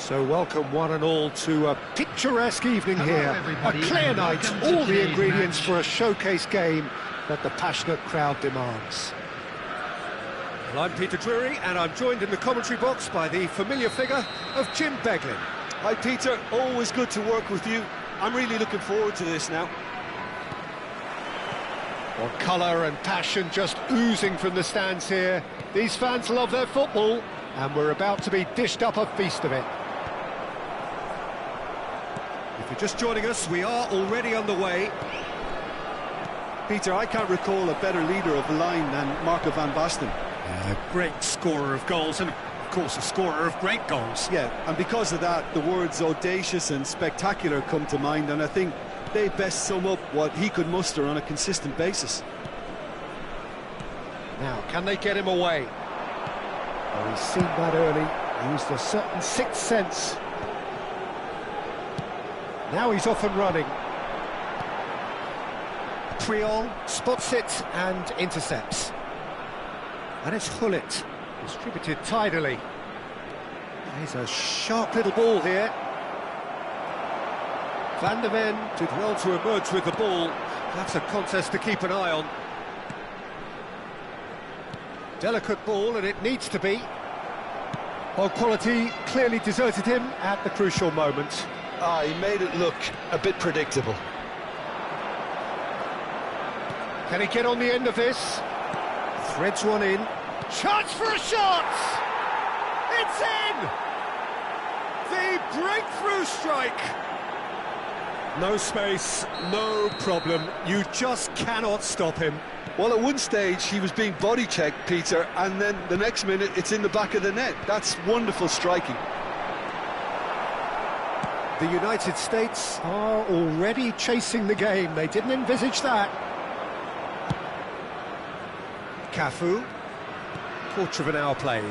So welcome one and all to a picturesque evening here. A clear night, all the ingredients for a showcase game that the passionate crowd demands. Well, I'm Peter Drury, and I'm joined in the commentary box by the familiar figure of Jim Beglin. Hi Peter, always good to work with you. I'm really looking forward to this now. Well, colour and passion just oozing from the stands here. These fans love their football, and we're about to be dished up a feast of it. If you're just joining us, we are already underway. Peter, I can't recall a better leader of the line than Marco van Basten. A great scorer of goals, and of course a scorer of great goals. Yeah, and because of that, the words audacious and spectacular come to mind, and I think they best sum up what he could muster on a consistent basis. Now, can they get him away? Well, he's seen that early, used a certain sixth sense. Now he's off and running. Triol spots it and intercepts. And it's Hullet, distributed tidily. Here's a sharp little ball here. Van der Ven did well to emerge with the ball. That's a contest to keep an eye on. Delicate ball, and it needs to be. Well, quality clearly deserted him at the crucial moment. He made it look a bit predictable. Can he get on the end of this? Threads one in. Chance for a shot! It's in! The breakthrough strike! No space, no problem. You just cannot stop him. Well, at one stage he was being body checked, Peter, and then the next minute it's in the back of the net. That's wonderful striking. The United States are already chasing the game. They didn't envisage that. Cafu. Quarter of an hour played.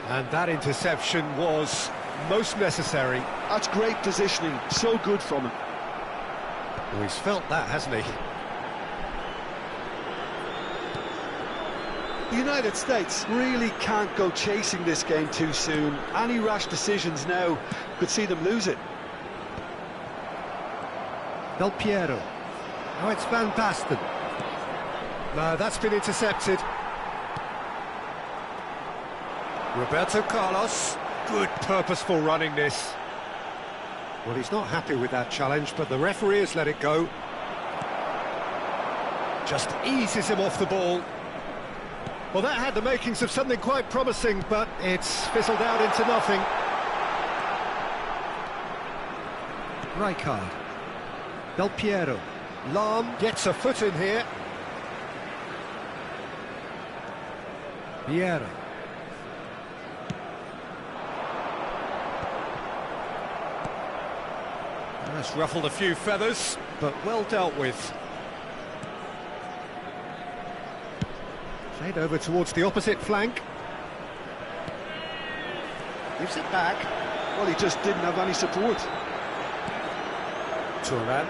And that interception was most necessary. That's great positioning, so good from him. Well, he's felt that, hasn't he? The United States really can't go chasing this game too soon. Any rash decisions now could see them lose it. Del Piero. Now it's Van Basten. No, that's been intercepted. Roberto Carlos. Good purposeful running this. Well, he's not happy with that challenge, but the referee has let it go. Just eases him off the ball. Well, that had the makings of something quite promising, but it's fizzled out into nothing. Rijkaard. Del Piero. Lahm gets a foot in here. Vieira. That's ruffled a few feathers, but well dealt with. Played over towards the opposite flank. Gives it back. Well, he just didn't have any support. Turan.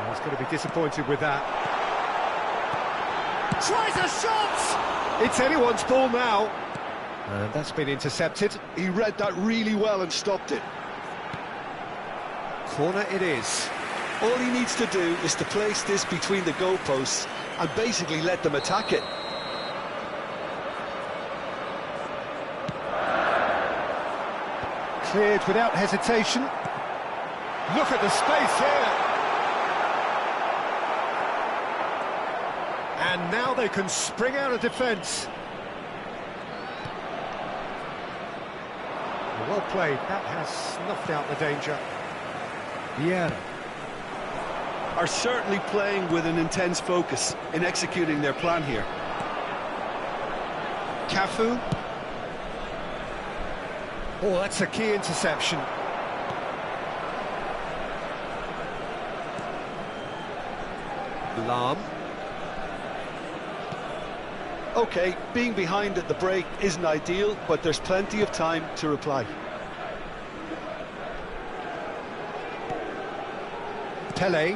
He's going to be disappointed with that. Tries a shot! It's anyone's ball now. And that's been intercepted. He read that really well and stopped it. Corner it is. All he needs to do is to place this between the goalposts and basically let them attack it. Cleared without hesitation. Look at the space here. And now they can spring out of defence. Well played. That has snuffed out the danger. Vieira. Are certainly playing with an intense focus in executing their plan here. Cafu. Oh, that's a key interception. Lahm. OK, being behind at the break isn't ideal, but there's plenty of time to reply. Pele.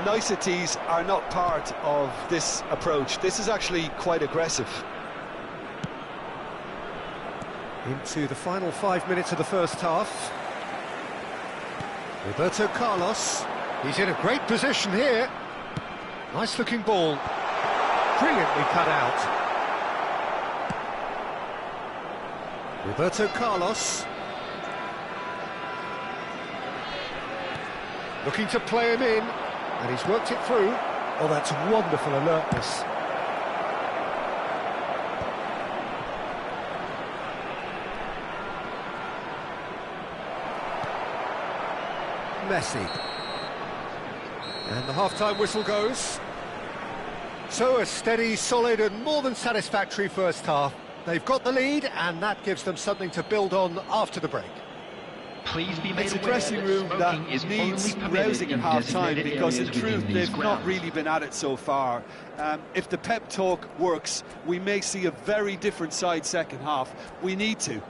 niceties are not part of this approach. This is actually quite aggressive. Into the final 5 minutes of the first half. Roberto Carlos. He's in a great position here. Nice looking ball. Brilliantly cut out. Roberto Carlos. Looking to play him in. And he's worked it through. Oh, that's wonderful alertness. Messi. And the half-time whistle goes. So a steady, solid and more than satisfactory first half. They've got the lead and that gives them something to build on after the break. Please be made It's a dressing room that needs rousing at half-time because in truth they've not really been at it so far. If the pep talk works, we may see a very different side second half. We need to.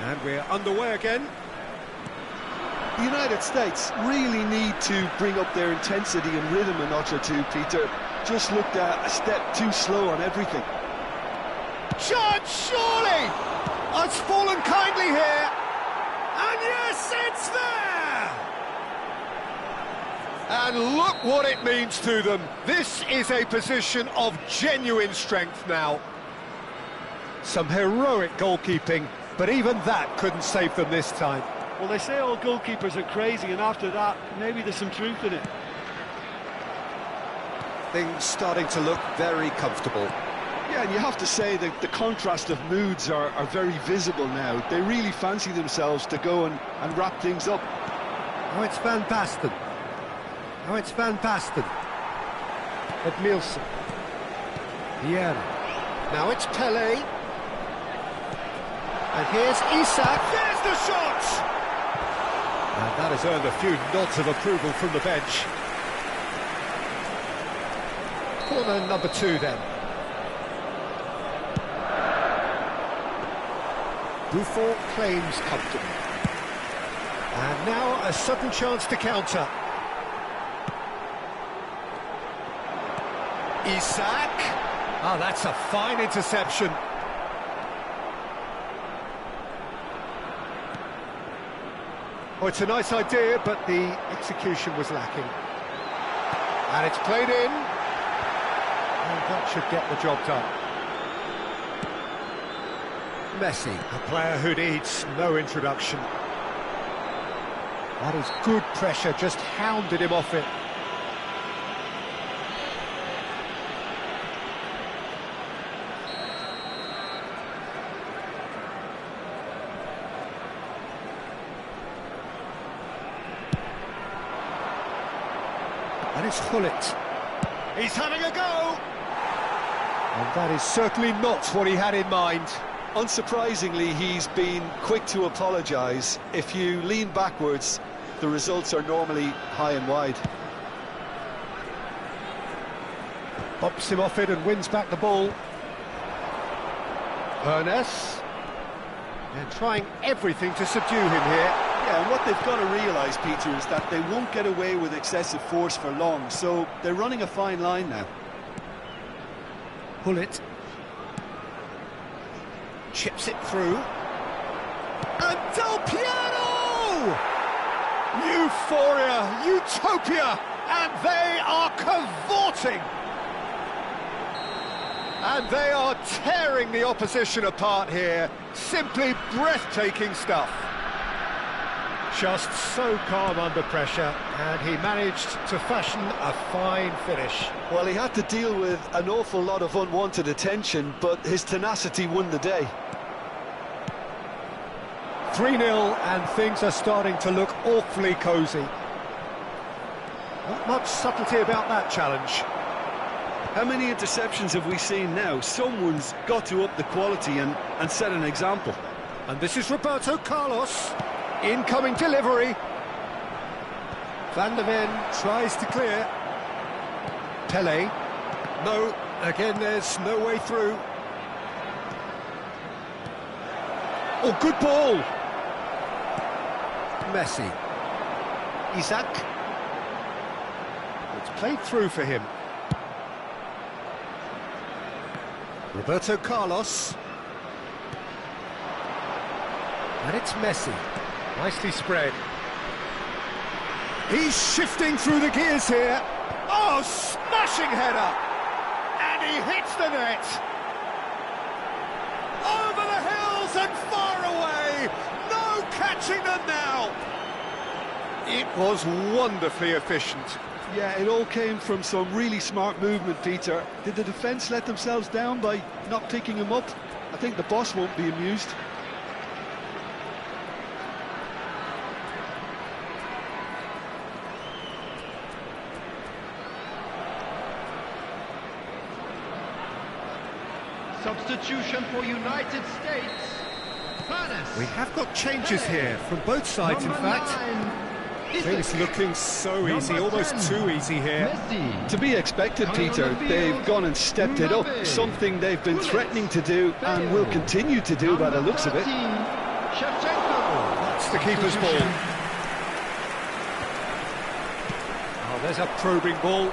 And we're underway again. The United States really need to bring up their intensity and rhythm a notch or two, Peter. Just looked a step too slow on everything. Chance, surely! It's fallen kindly here. And yes, it's there! And look what it means to them. This is a position of genuine strength now. Some heroic goalkeeping, but even that couldn't save them this time. Well, they say all goalkeepers are crazy, and after that, maybe there's some truth in it. Things starting to look very comfortable. Yeah, and you have to say that the contrast of moods are very visible now. They really fancy themselves to go and wrap things up. Now it's Van Basten. Now it's Van Basten. Edmilson. Vieira. Now it's Pelé. And here's Isak. There's the shot! And that has earned a few nods of approval from the bench. Corner number 2 then. Buffon claims comfortably. And now a sudden chance to counter. Isak. Oh, that's a fine interception. Oh, it's a nice idea, but the execution was lacking. And it's played in. And that should get the job done. Messi, a player who needs no introduction. That is good pressure, just hounded him off it. And it's Hullet. He's having a go! And that is certainly not what he had in mind. Unsurprisingly, he's been quick to apologise. If you lean backwards, the results are normally high and wide. Bops him off it and wins back the ball. Ernest. And trying everything to subdue him here. Yeah, and what they've got to realise, Peter, is that they won't get away with excessive force for long, so they're running a fine line now. Hullet. Chips it through. And Del Piero! Euphoria, utopia, and they are cavorting. And they are tearing the opposition apart here. Simply breathtaking stuff. Just so calm under pressure, and he managed to fashion a fine finish. Well, he had to deal with an awful lot of unwanted attention, but his tenacity won the day. 3-0, and things are starting to look awfully cosy. Not much subtlety about that challenge. How many interceptions have we seen now? Someone's got to up the quality and set an example. And this is Roberto Carlos. Incoming delivery. Van der Ven tries to clear. Pele. No, again there's no way through. Oh, good ball. Messi. Isaac. It's played through for him. Roberto Carlos. And it's Messi. Nicely spread. He's shifting through the gears here. Oh, smashing header! And he hits the net. Over the hills and far away. No catching them now. It was wonderfully efficient. Yeah, it all came from some really smart movement, Peter. Did the defence let themselves down by not picking him up? I think the boss won't be amused. Substitution for United States. We have got changes here from both sides, in fact. Things looking so easy, almost too easy here. To be expected, Peter. They've gone and stepped it up, something they've been threatening to do and will continue to do by the looks of it. That's the keeper's ball. Oh, there's a probing ball.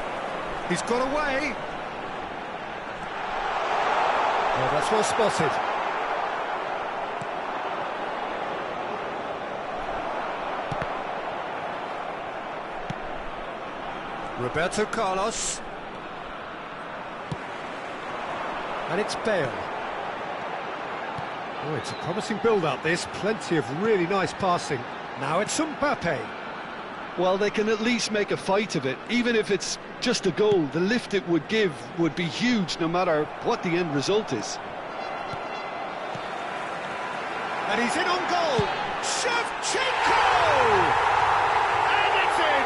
He's got away. Oh, that's well spotted. Roberto Carlos. And it's Bale. Oh, it's a promising build-up, this. Plenty of really nice passing. Now it's Mbappe. Well, they can at least make a fight of it. Even if it's just a goal, the lift it would give would be huge no matter what the end result is. And he's in on goal. Shevchenko! And it's in!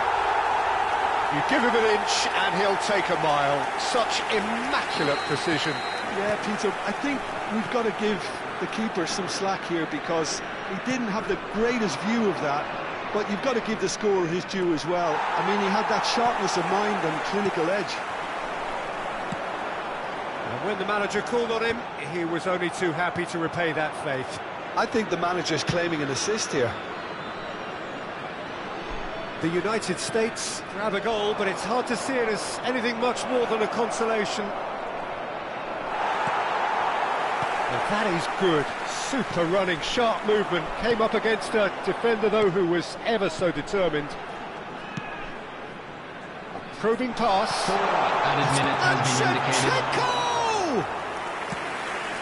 You give him an inch and he'll take a mile. Such immaculate precision. Yeah, Peter, I think we've got to give the keeper some slack here because he didn't have the greatest view of that. But you've got to give the scorer his due as well. I mean, he had that sharpness of mind and clinical edge. And when the manager called on him, he was only too happy to repay that faith. I think the manager's claiming an assist here. The United States grab a goal, but it's hard to see it as anything much more than a consolation. And that is good. Super running, sharp movement. Came up against a defender, though, who was ever so determined. A probing pass. Added minutes has been indicated.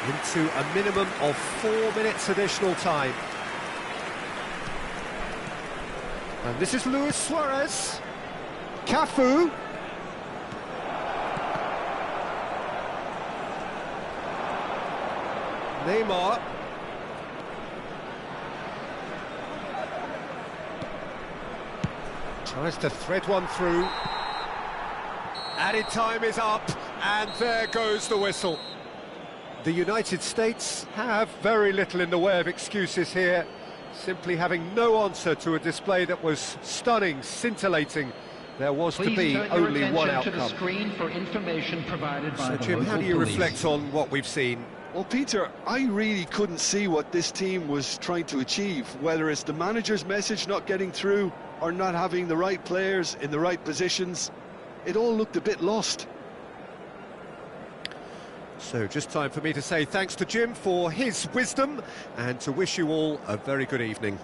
Into a minimum of 4 minutes additional time. And this is Luis Suarez. Cafu. Neymar. Tries to thread one through. Added time is up, and there goes the whistle. The United States have very little in the way of excuses here, simply having no answer to a display that was stunning, scintillating. There was to be only one outcome. To the screen for information provided by the Jim, how do you reflect on what we've seen? Well, Peter, I really couldn't see what this team was trying to achieve, whether it's the manager's message not getting through or not having the right players in the right positions. It all looked a bit lost. So just time for me to say thanks to Jim for his wisdom and to wish you all a very good evening.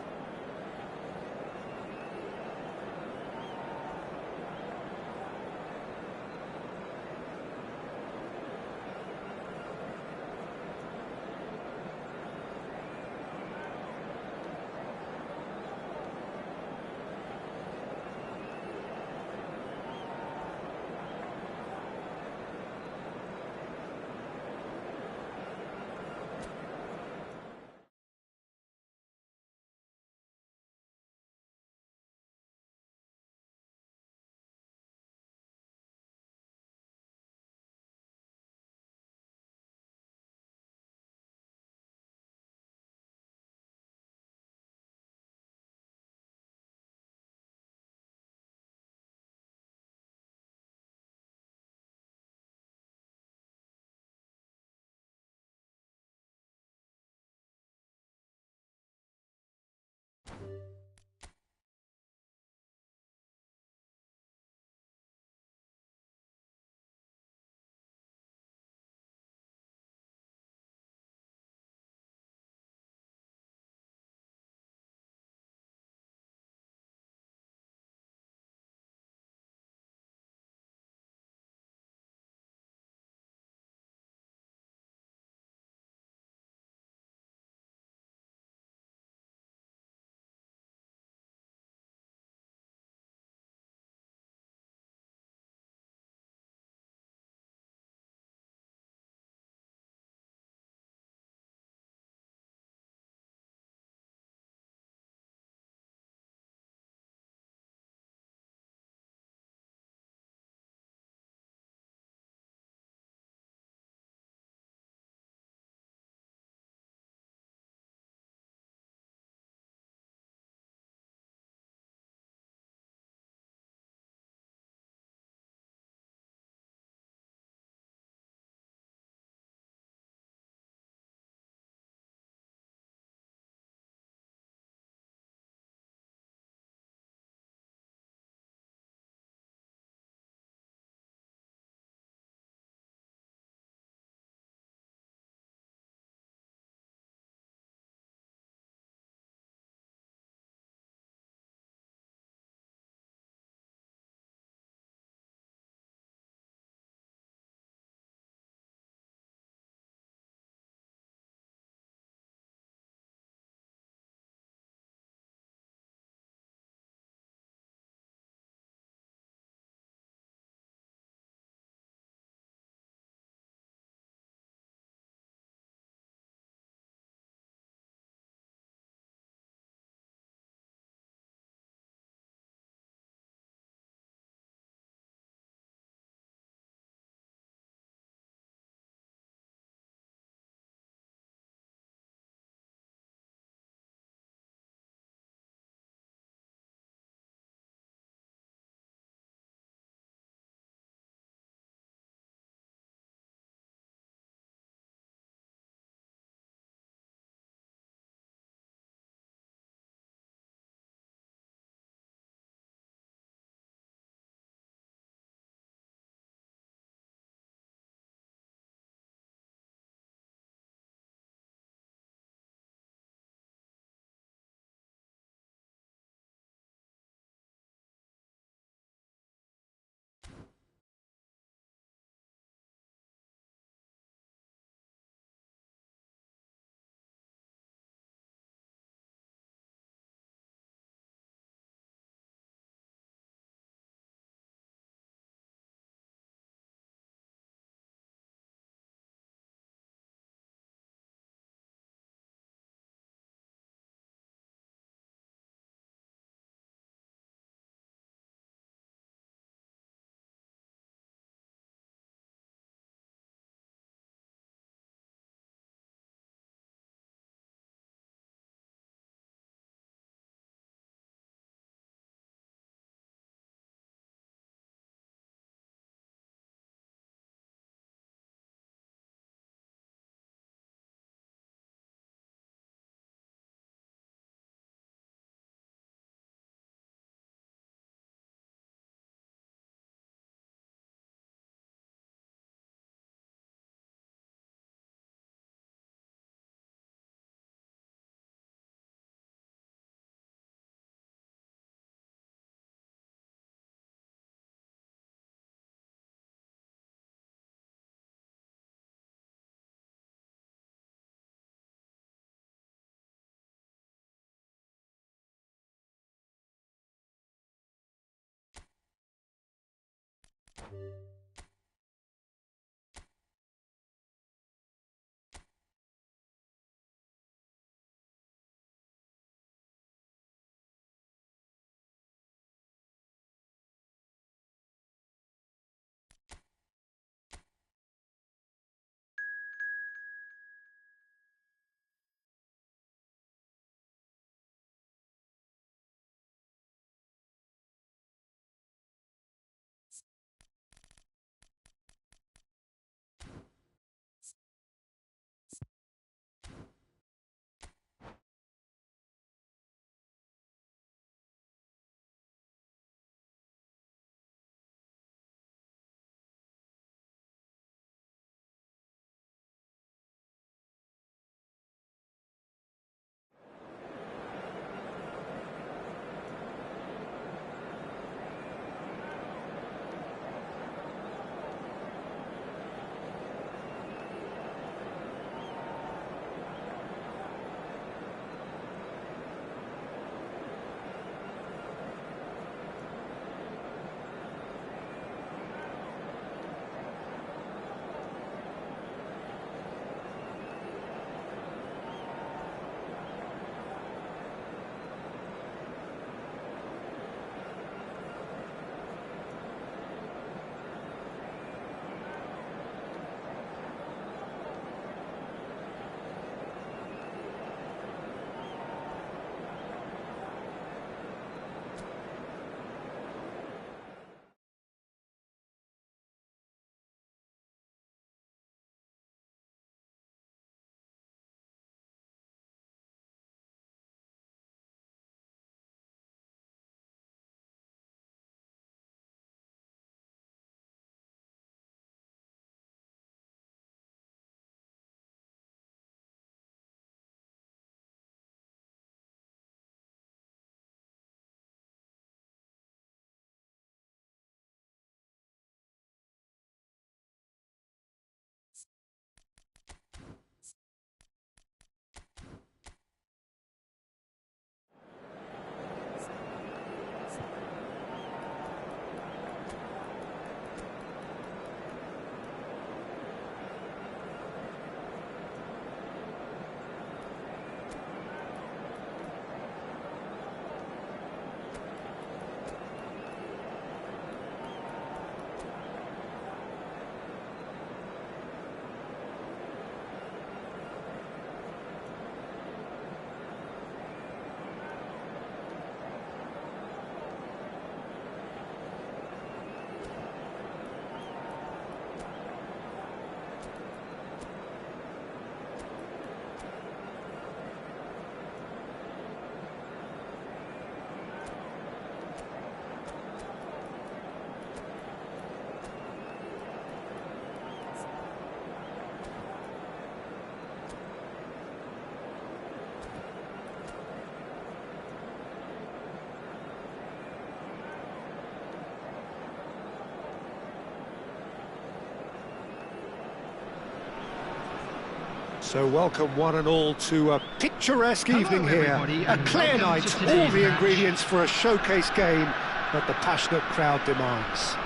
So welcome one and all to a picturesque evening here. A clear night, all the ingredients for a showcase game that the passionate crowd demands.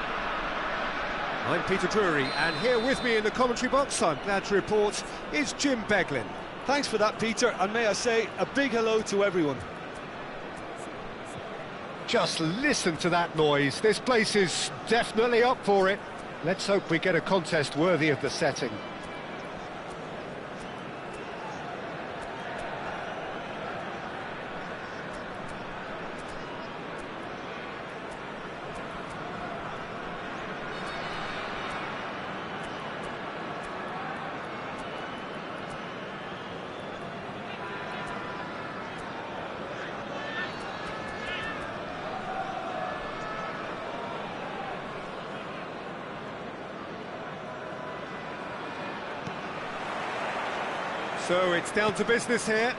I'm Peter Drury, and here with me in the commentary box, I'm glad to report, is Jim Beglin. Thanks for that, Peter, and may I say a big hello to everyone. Just listen to that noise. This place is definitely up for it. Let's hope we get a contest worthy of the setting. So it's down to business here.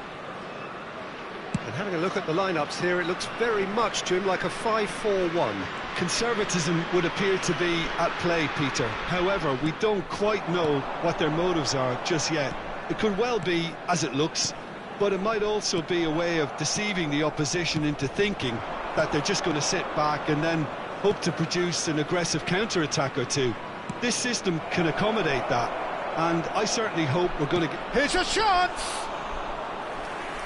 And having a look at the lineups here, it looks very much, Jim, like a 5-4-1. Conservatism would appear to be at play, Peter. However, we don't quite know what their motives are just yet. It could well be as it looks, but it might also be a way of deceiving the opposition into thinking that they're just going to sit back and then hope to produce an aggressive counter-attack or two. This system can accommodate that, and I certainly hope we're going to get... Here's a chance!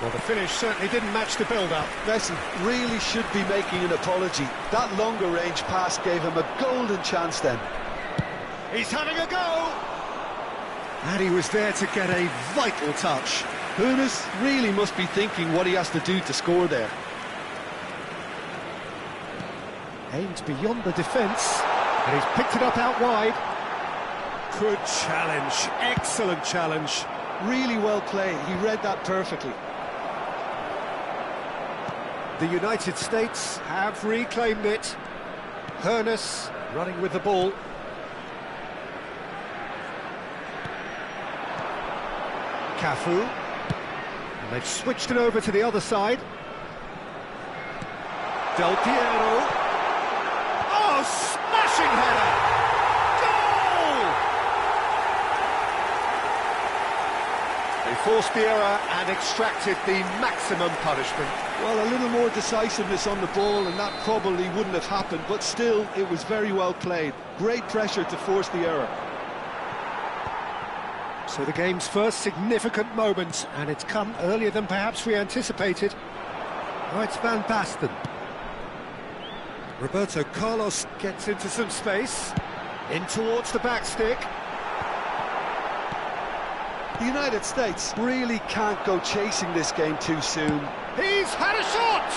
Well, the finish certainly didn't match the build-up. Messi really should be making an apology. That longer-range pass gave him a golden chance then. He's having a go! And he was there to get a vital touch. Hoeneß really must be thinking what he has to do to score there. Aimed beyond the defence, and he's picked it up out wide. Good challenge, excellent challenge. Really well played, he read that perfectly. The United States have reclaimed it. Hoeneß running with the ball. Cafu. And they've switched it over to the other side. Del Piero. Oh, smashing header! Goal! They forced the error and extracted the maximum punishment. Well, a little more decisiveness on the ball and that probably wouldn't have happened, but still, it was very well played. Great pressure to force the error. So the game's first significant moment, and it's come earlier than perhaps we anticipated. Oh, it's Van Basten. Roberto Carlos gets into some space, in towards the back stick. The United States really can't go chasing this game too soon. He's had a shot!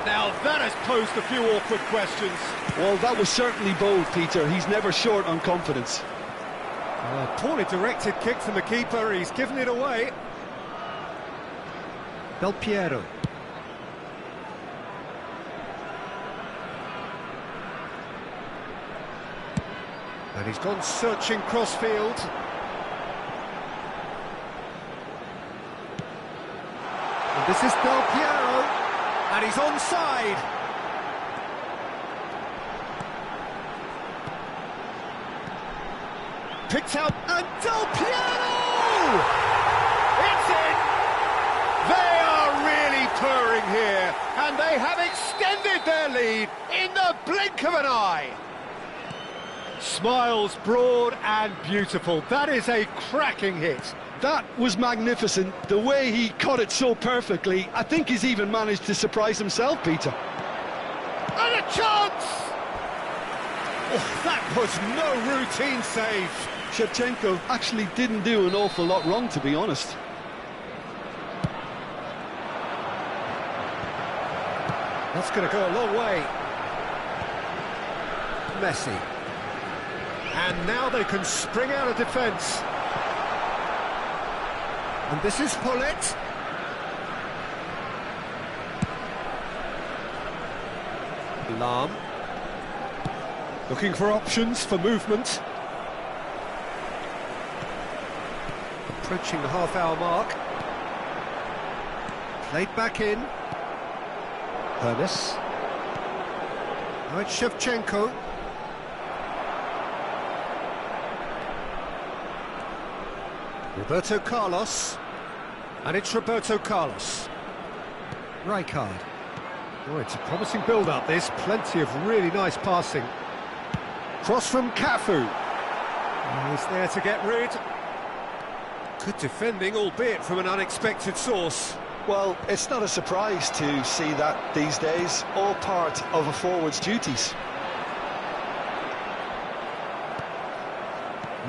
Now that has posed a few awkward questions. Well, that was certainly bold, Peter. He's never short on confidence. A poorly directed kick from the keeper, he's given it away. Del Piero. And he's gone searching crossfield. And this is Del Piero, and he's onside. Picked out, and Del Piero! It's in! They are really purring here, and they have extended their lead in the blink of an eye. Smiles broad and beautiful. That is a cracking hit. That was magnificent. The way he caught it so perfectly, I think he's even managed to surprise himself, Peter. And a chance! Oh, that was no routine save. Shevchenko actually didn't do an awful lot wrong, to be honest. That's going to go a long way. Messi. And now they can spring out of defence. And this is Paulette. Lahm. Looking for options for movement. Approaching the half-hour mark. Played back in. Hoeneß. Now it's Shevchenko. Roberto Carlos. And it's Roberto Carlos. Rijkaard. Oh, it's a promising build-up, this. Plenty of really nice passing. Cross from Cafu. Oh, he's there to get rid. Good defending, albeit from an unexpected source. Well, it's not a surprise to see that these days, all part of a forward's duties.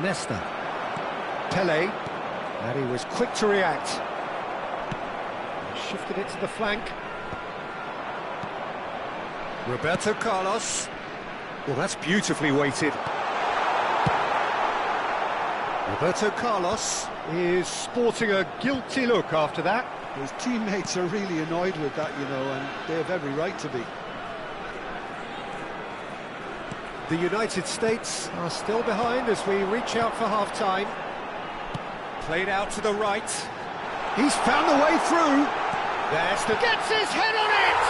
Nesta. Pele. And he was quick to react. Shifted it to the flank. Roberto Carlos. Well, that's beautifully weighted. Roberto Carlos is sporting a guilty look after that. His teammates are really annoyed with that, you know, and they have every right to be. The United States are still behind as we reach out for half-time. Played out to the right. He's found the way through. There's the... Gets his head on it!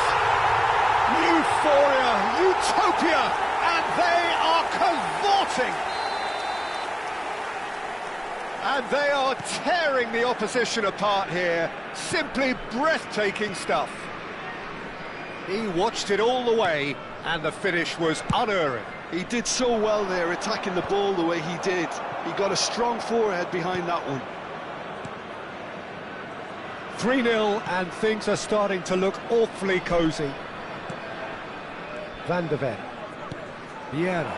Euphoria, utopia, and they are cavorting. And they are tearing the opposition apart here. Simply breathtaking stuff. He watched it all the way And the finish was unerring. He did so well there, attacking the ball the way he did. He got a strong forehead behind that one. 3-0, and things are starting to look awfully cosy. Van de Ven. Vieira.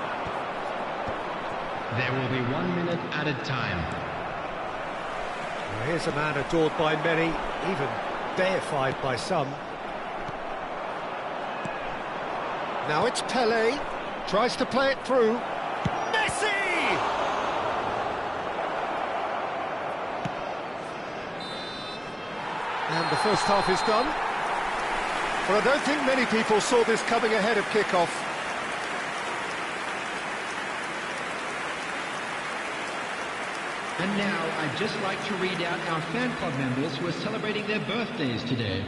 There will be 1 minute added time. Well, here's a man adored by many, even deified by some. Now it's Pelé, tries to play it through. Messi! And the first half is done. But I don't think many people saw this coming ahead of kick-off. And now, I'd just like to read out our fan club members who are celebrating their birthdays today.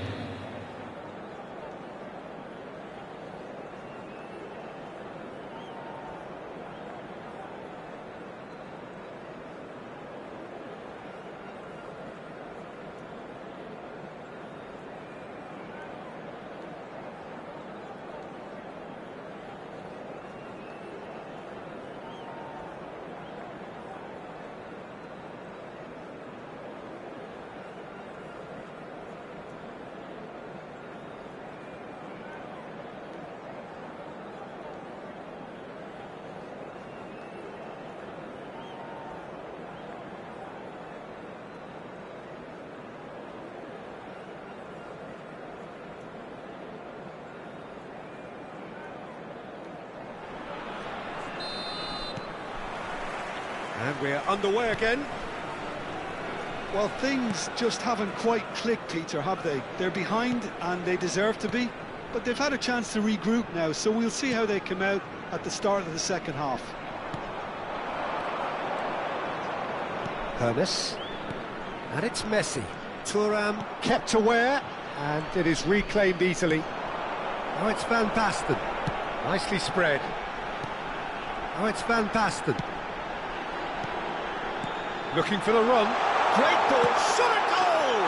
And we're underway again. Well, things just haven't quite clicked, Peter, have they? They're behind, and they deserve to be. But they've had a chance to regroup now, so we'll see how they come out at the start of the second half. Hermes. And it's Messi. Thuram kept aware, and it is reclaimed easily. Now it's Van Basten. Nicely spread. Now it's Van Basten. Looking for the run. Great ball, shot at goal!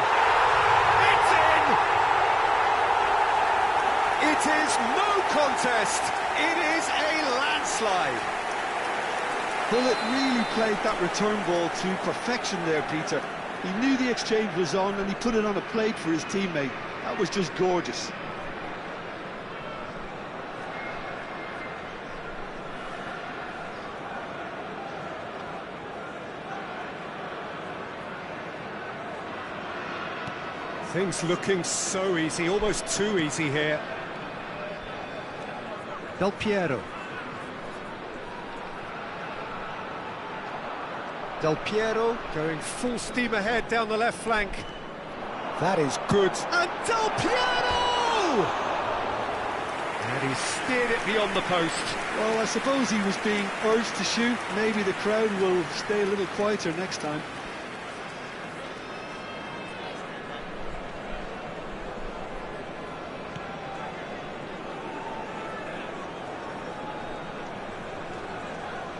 It's in! It is no contest. It is a landslide. Bullet really played that return ball to perfection there, Peter. He knew the exchange was on and he put it on a plate for his teammate. That was just gorgeous. Things looking so easy, almost too easy here. Del Piero. Del Piero going full steam ahead down the left flank. That is good. And Del Piero! And he steered it beyond the post. Well, I suppose he was being urged to shoot. Maybe the crowd will stay a little quieter next time.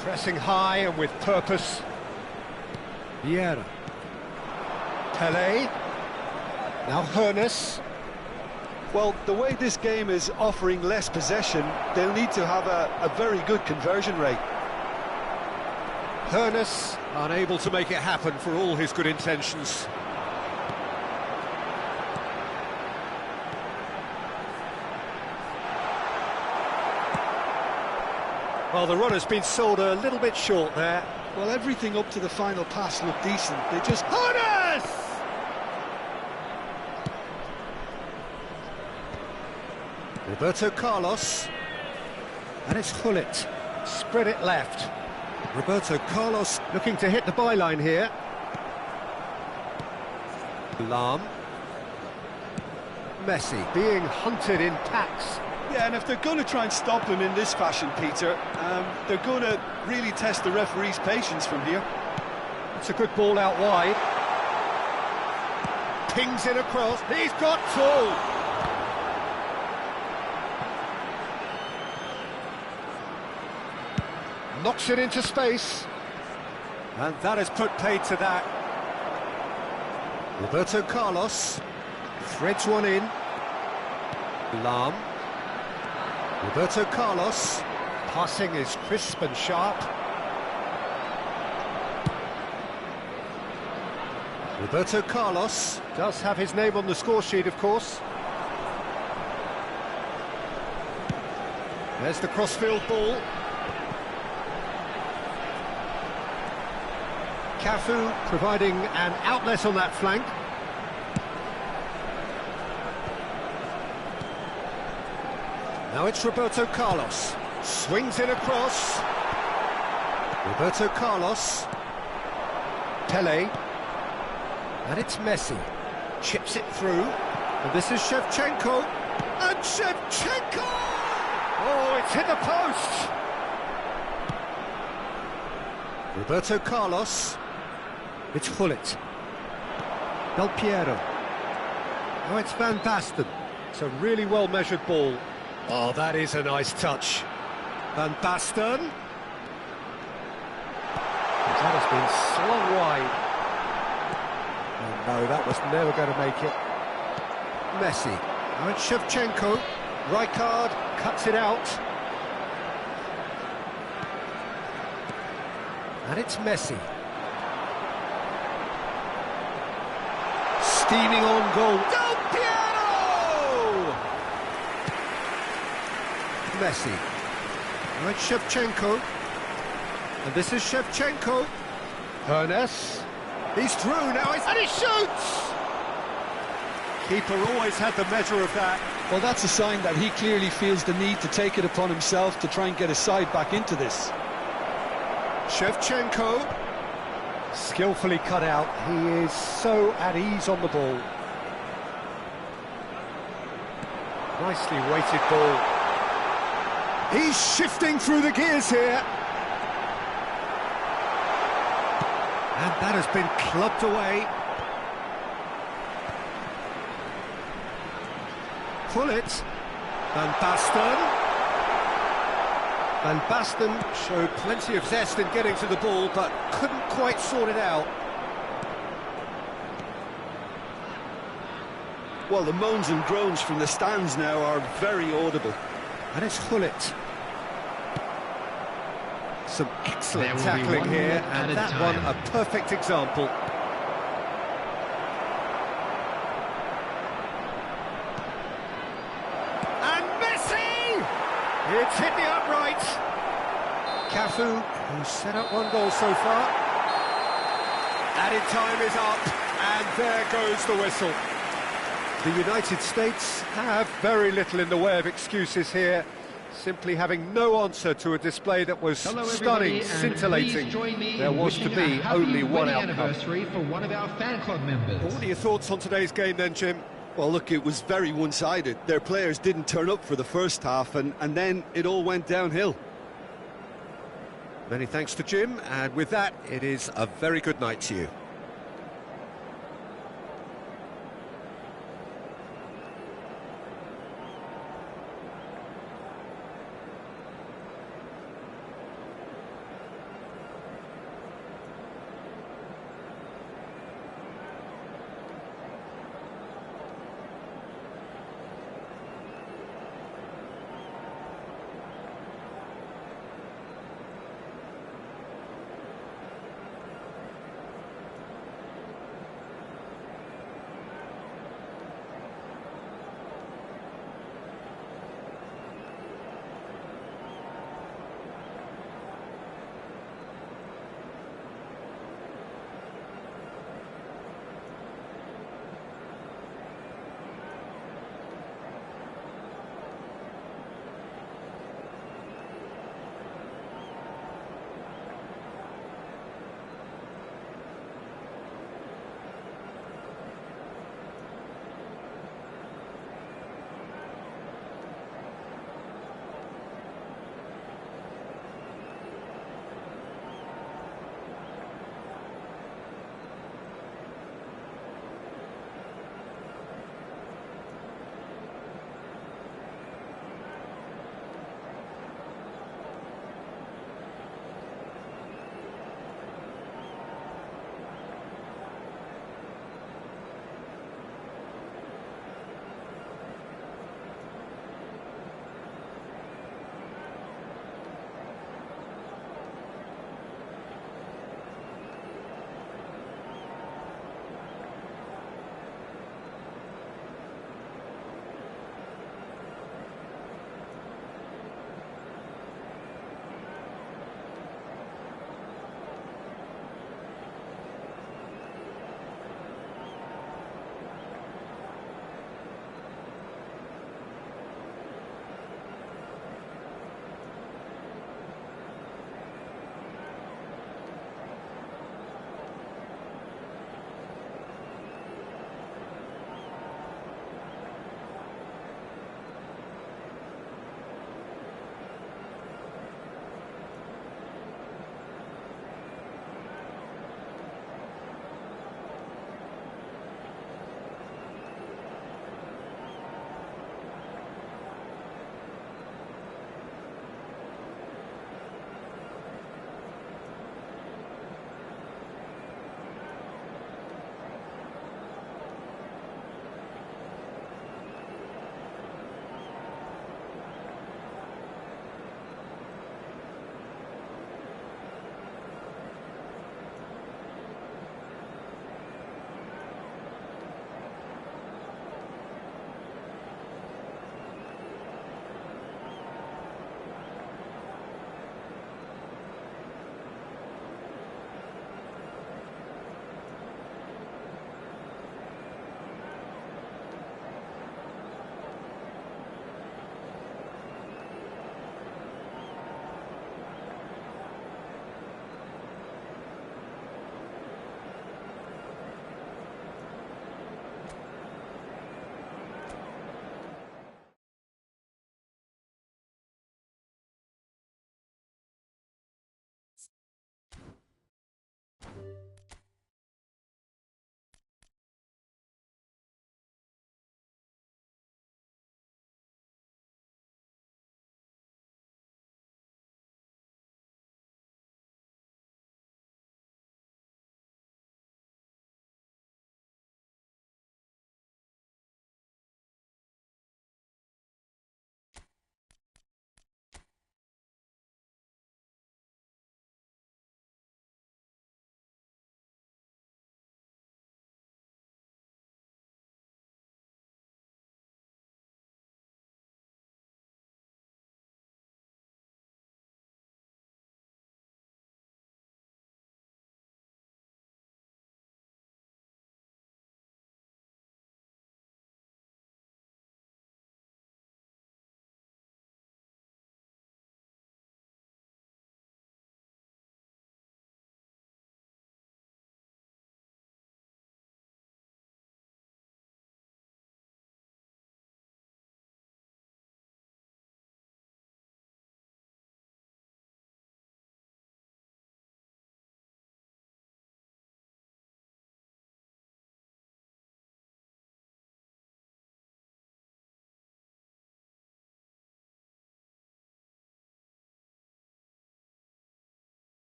Pressing high and with purpose. Vieira. Pelé. Now Hermes. Well, the way this game is offering less possession, they'll need to have a very good conversion rate. Hermes unable to make it happen for all his good intentions. Well, the run has been sold a little bit short there. Well, everything up to the final pass looked decent. They just... Hermes! Roberto Carlos. And it's Hullet. Spread it left. Roberto Carlos looking to hit the byline here. Lahm. Messi being hunted in packs. Yeah, and if they're going to try and stop him in this fashion, Peter, they're going to really test the referee's patience from here. It's a good ball out wide. Pings in across. He's got two. Knocks it into space. And that has put paid to that. Roberto Carlos threads one in. Lahm. Roberto Carlos. Passing is crisp and sharp. Roberto Carlos does have his name on the score sheet, of course. There's the crossfield ball. Cafu providing an outlet on that flank. Now it's Roberto Carlos. Swings it across. Roberto Carlos. Pele. And it's Messi. Chips it through. And this is Shevchenko. And Shevchenko! Oh, it's hit the post! Roberto Carlos. It's Gullit. Del Piero. Now it's Van Basten. It's a really well-measured ball. Oh, that is a nice touch. Van Basten. That has been slung wide. Oh, no, that was never going to make it. Messi. Now it's Shevchenko. Rijkaard cuts it out. And it's Messi. Steaming on goal. Del Piero! Messi. Now it's Shevchenko. And this is Shevchenko. Hernes. He's through now, and he shoots! Keeper always had the measure of that. Well, that's a sign that he clearly feels the need to take it upon himself to try and get his side back into this. Shevchenko. Skillfully cut out. He is so at ease on the ball. Nicely weighted ball. He's shifting through the gears here. And that has been clubbed away. Gullit. Van Basten. Van Basten showed plenty of zest in getting to the ball, but couldn't quite sort it out. Well, the moans and groans from the stands now are very audible. And it's Gullit. Some excellent tackling here, and that one a perfect example. And Messi! It's hit the upright. Cafu, who's set up one goal so far. Added time is up, and there goes the whistle. The United States have very little in the way of excuses here. Simply having no answer to a display that was stunning, scintillating. There was to be only one outcome. For one of our fan club members. What are your thoughts on today's game then, Jim? Well, look, it was very one-sided. Their players didn't turn up for the first half, and then it all went downhill. Many thanks to Jim, and with that, it is a very good night to you.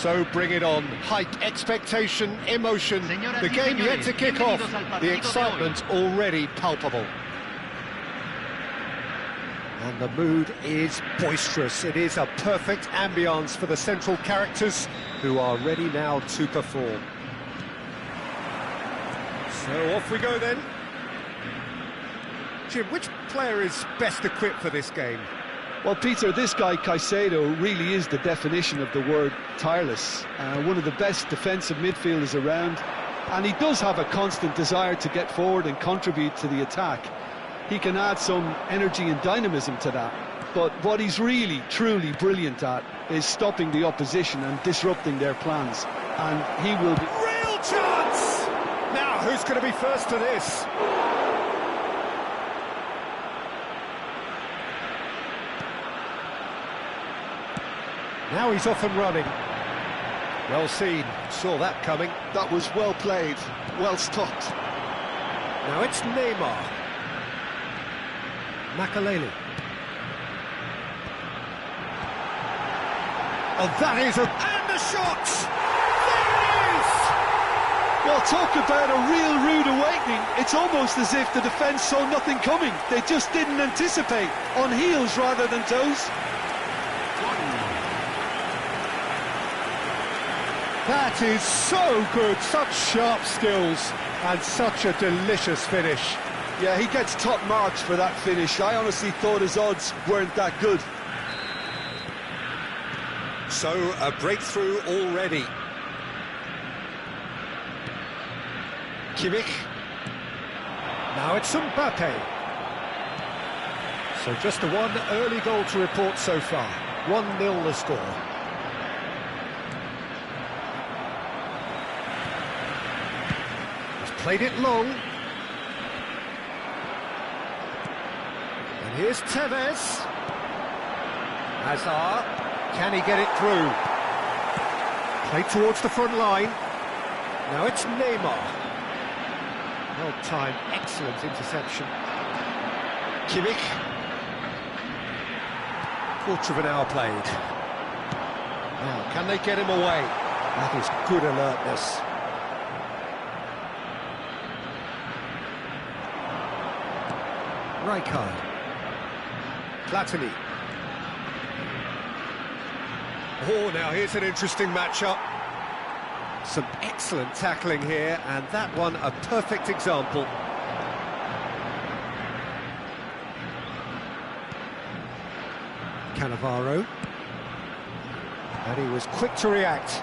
So bring it on. Hype, expectation, emotion. The game yet to kick off. The excitement already palpable. And the mood is boisterous. It is a perfect ambience for the central characters who are ready now to perform. So off we go then. Jim, which player is best equipped for this game? Well, Peter, this guy Caicedo really is the definition of the word tireless. One of the best defensive midfielders around, and he does have a constant desire to get forward and contribute to the attack. He can add some energy and dynamism to that, but what he's really, truly brilliant at is stopping the opposition and disrupting their plans, and he will be... Real chance! Now, who's going to be first to this? Now he's off and running. Well seen, saw that coming. That was well played, well stopped. Now it's Neymar. Makaleli. Oh, that is a... And the shot! There it is! Well, talk about a real rude awakening. It's almost as if the defence saw nothing coming. They just didn't anticipate, on heels rather than toes. That is so good, such sharp skills, and such a delicious finish. Yeah, he gets top marks for that finish. I honestly thought his odds weren't that good. So, a breakthrough already. Kimmich. Now it's Mbappe. So just the one early goal to report so far. 1-0 the score. Played it long. And here's Tevez. Hazard. Can he get it through? Played towards the front line. Now it's Neymar. Well timed, excellent interception. Kimmich. Quarter of an hour played. Now, can they get him away? That is good alertness. Rijkaard. Platini. Oh, now here's an interesting matchup. Some excellent tackling here, and that one a perfect example. Cannavaro. And he was quick to react.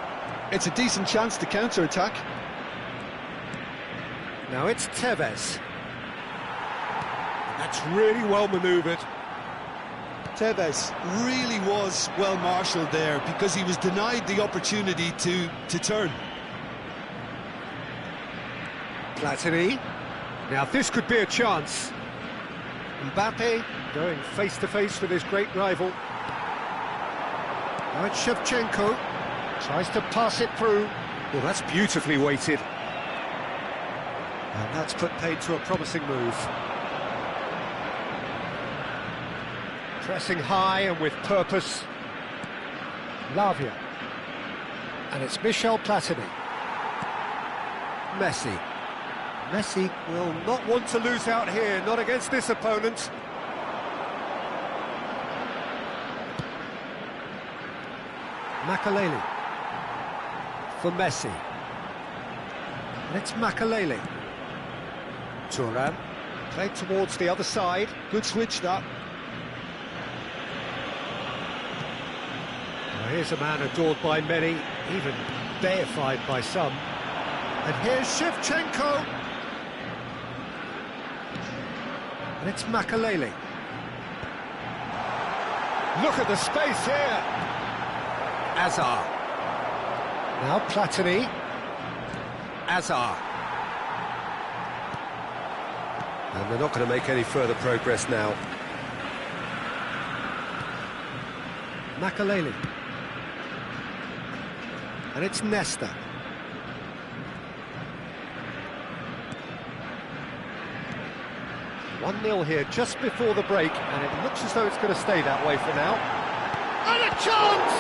It's a decent chance to counter-attack. Now it's Tevez. That's really well manoeuvred. Tevez really was well marshalled there because he was denied the opportunity to turn. Platini. Now this could be a chance. Mbappe going face-to-face with his great rival. Now it's Shevchenko. Tries to pass it through. Well, that's beautifully weighted. And that's put paid to a promising move. Pressing high and with purpose. Lavia. And it's Michel Platini. Messi. Messi will not want to lose out here, not against this opponent. Makaleli. For Messi. And it's Makaleli. Thuram. Played towards the other side. Good switch, that. Here's a man adored by many, even deified by some. And here's Shevchenko. And it's Makaleli. Look at the space here. Hazard. Now Platini. Hazard. And they're not going to make any further progress now. Makaleli. And it's Nesta. One 1-0 here just before the break, and it looks as though it's going to stay that way for now. And a chance!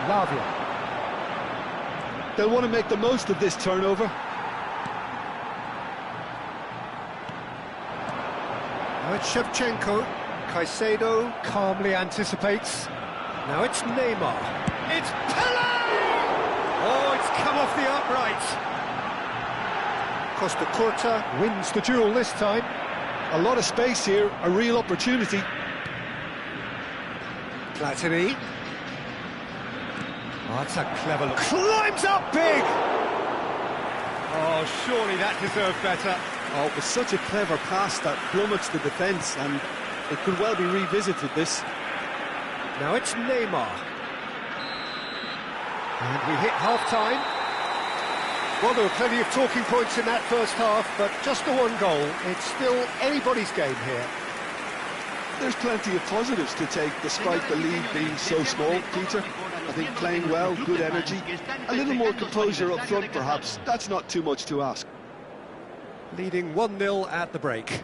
Lavia. They'll want to make the most of this turnover. Now it's Shevchenko. Caicedo calmly anticipates. Now it's Neymar. It's Pele! Oh, it's come off the upright. Costa Curta wins the duel this time. A lot of space here, a real opportunity. Platini. Oh, that's a clever look. Climbs up big! Oh, surely that deserved better. Oh, it was such a clever pass that flummoxed the defence, and it could well be revisited, this. Now it's Neymar. And we hit half-time. Well, there were plenty of talking points in that first half, but just the one goal. It's still anybody's game here. There's plenty of positives to take, despite the lead being so small, Peter. I think playing well, good energy, a little more composure up front, perhaps. That's not too much to ask. Leading 1-0 at the break.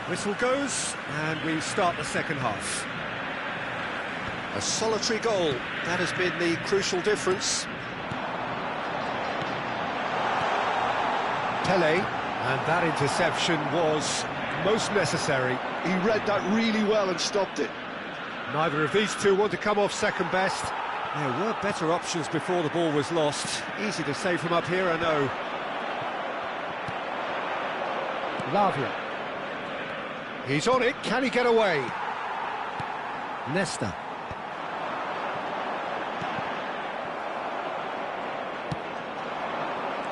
Whistle goes, and we start the second half. A solitary goal, that has been the crucial difference. Pele, and that interception was most necessary. He read that really well and stopped it. Neither of these two want to come off second best. There were better options before the ball was lost. Easy to say from up here, I know. Lavia. He's on it, can he get away? Nesta.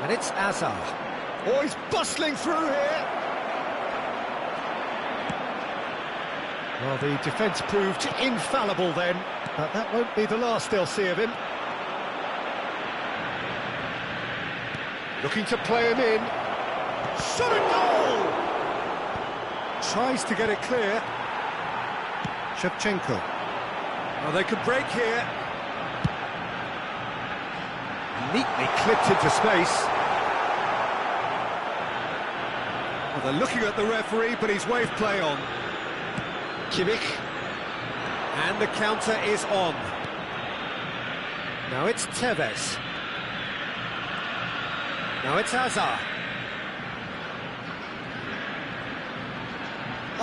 And it's Azar. Oh, he's bustling through here! Well, the defence proved infallible then, but that won't be the last they'll see of him. Looking to play him in. Shot and goal! Tries to get it clear. Shevchenko. Well, they could break here. Neatly clipped into space. Well, they're looking at the referee, but he's waved play on. Kimmich. And the counter is on. Now it's Tevez. Now it's Azar.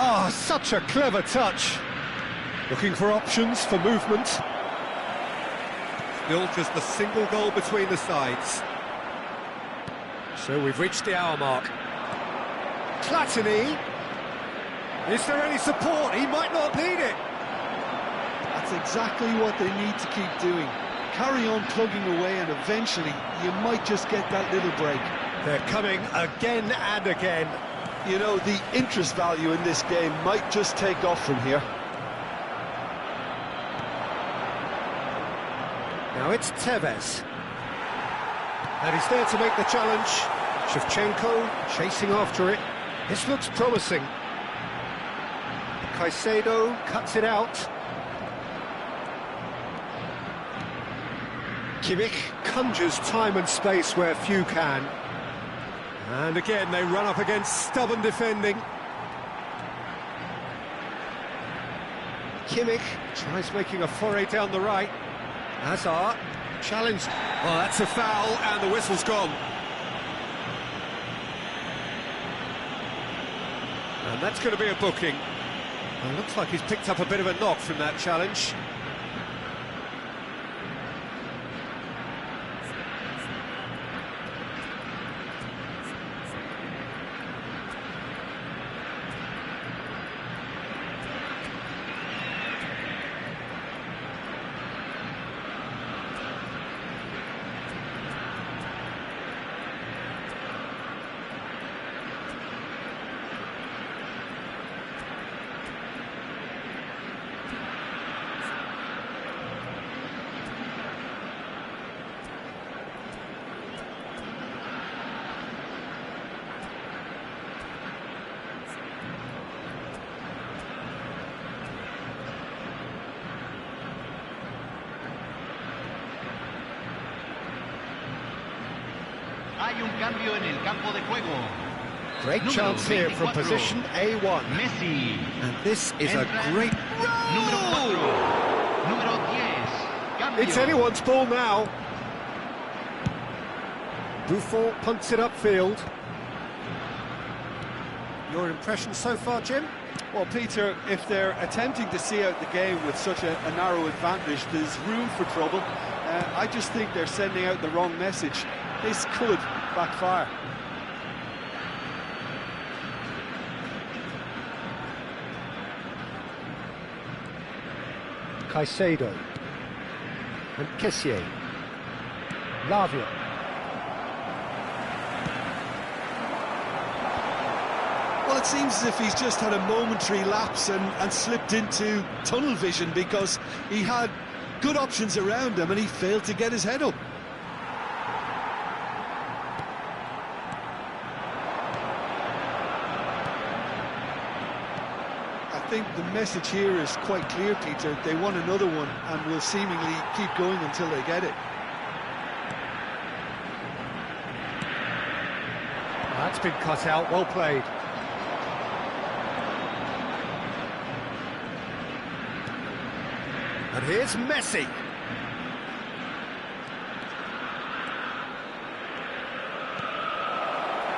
Oh, such a clever touch. Looking for options for movement. Still just the single goal between the sides. So we've reached the hour mark. Platini. Is there any support? He might not need it. That's exactly what they need to keep doing. Carry on plugging away, and eventually you might just get that little break. They're coming again and again. You know, the interest value in this game might just take off from here. Now it's Tevez. And he's there to make the challenge. Shevchenko chasing after it. This looks promising. Caicedo cuts it out. Kimmich conjures time and space where few can. And again, they run up against stubborn defending. Kimmich tries making a foray down the right. Azar challenged. Oh, that's a foul, and the whistle's gone. And that's going to be a booking. Well, looks like he's picked up a bit of a knock from that challenge. hay un cambio en el campo de juego. Great chance here from position A1. Messi. And this is a great... Número 4. Número 10. Cambio. It's anyone's ball now. Buffon punts it upfield. Your impression so far, Jim? Well, Peter, if they're attempting to see out the game with such a narrow advantage, there's room for trouble. I just think they're sending out the wrong message. This could backfire. Caicedo. And Kessié. Lavia. Well, it seems as if he's just had a momentary lapse and slipped into tunnel vision, because he had good options around him and he failed to get his head up. I think the message here is quite clear, Peter. They want another one and will seemingly keep going until they get it. That's been cut out, well played. And here's Messi.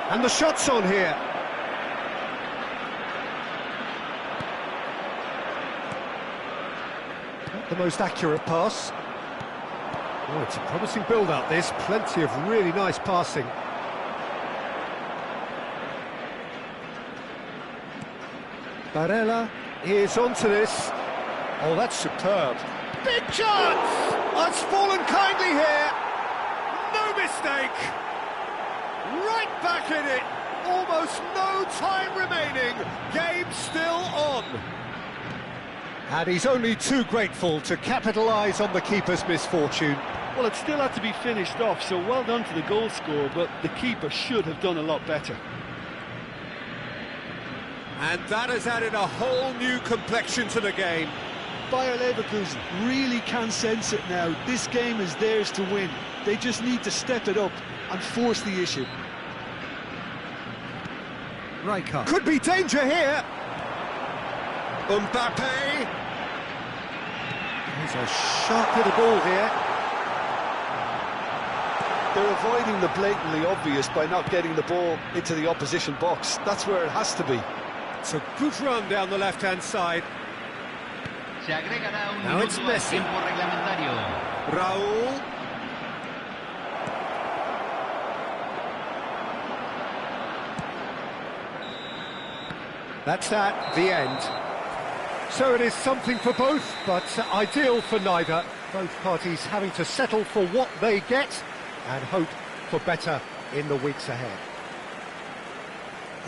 And the shot's on here. Not the most accurate pass. Oh, it's a promising build-up, this. Plenty of really nice passing. Barella is onto this. Oh, that's superb. Big chance! It's fallen kindly here. No mistake. Right back in it. Almost no time remaining. Game still on. And he's only too grateful to capitalise on the keeper's misfortune. Well, it still had to be finished off, so well done to the goal scorer, but the keeper should have done a lot better. And that has added a whole new complexion to the game. Bayer Leverkusen really can sense it now. This game is theirs to win. They just need to step it up and force the issue. Rijkaard. Could be danger here. Mbappe. There's a sharp little ball here. They're avoiding the blatantly obvious by not getting the ball into the opposition box. That's where it has to be. It's a good run down the left-hand side. Now it's Messi. Raúl. That's that, the end. So it is something for both, but ideal for neither. Both parties having to settle for what they get and hope for better in the weeks ahead.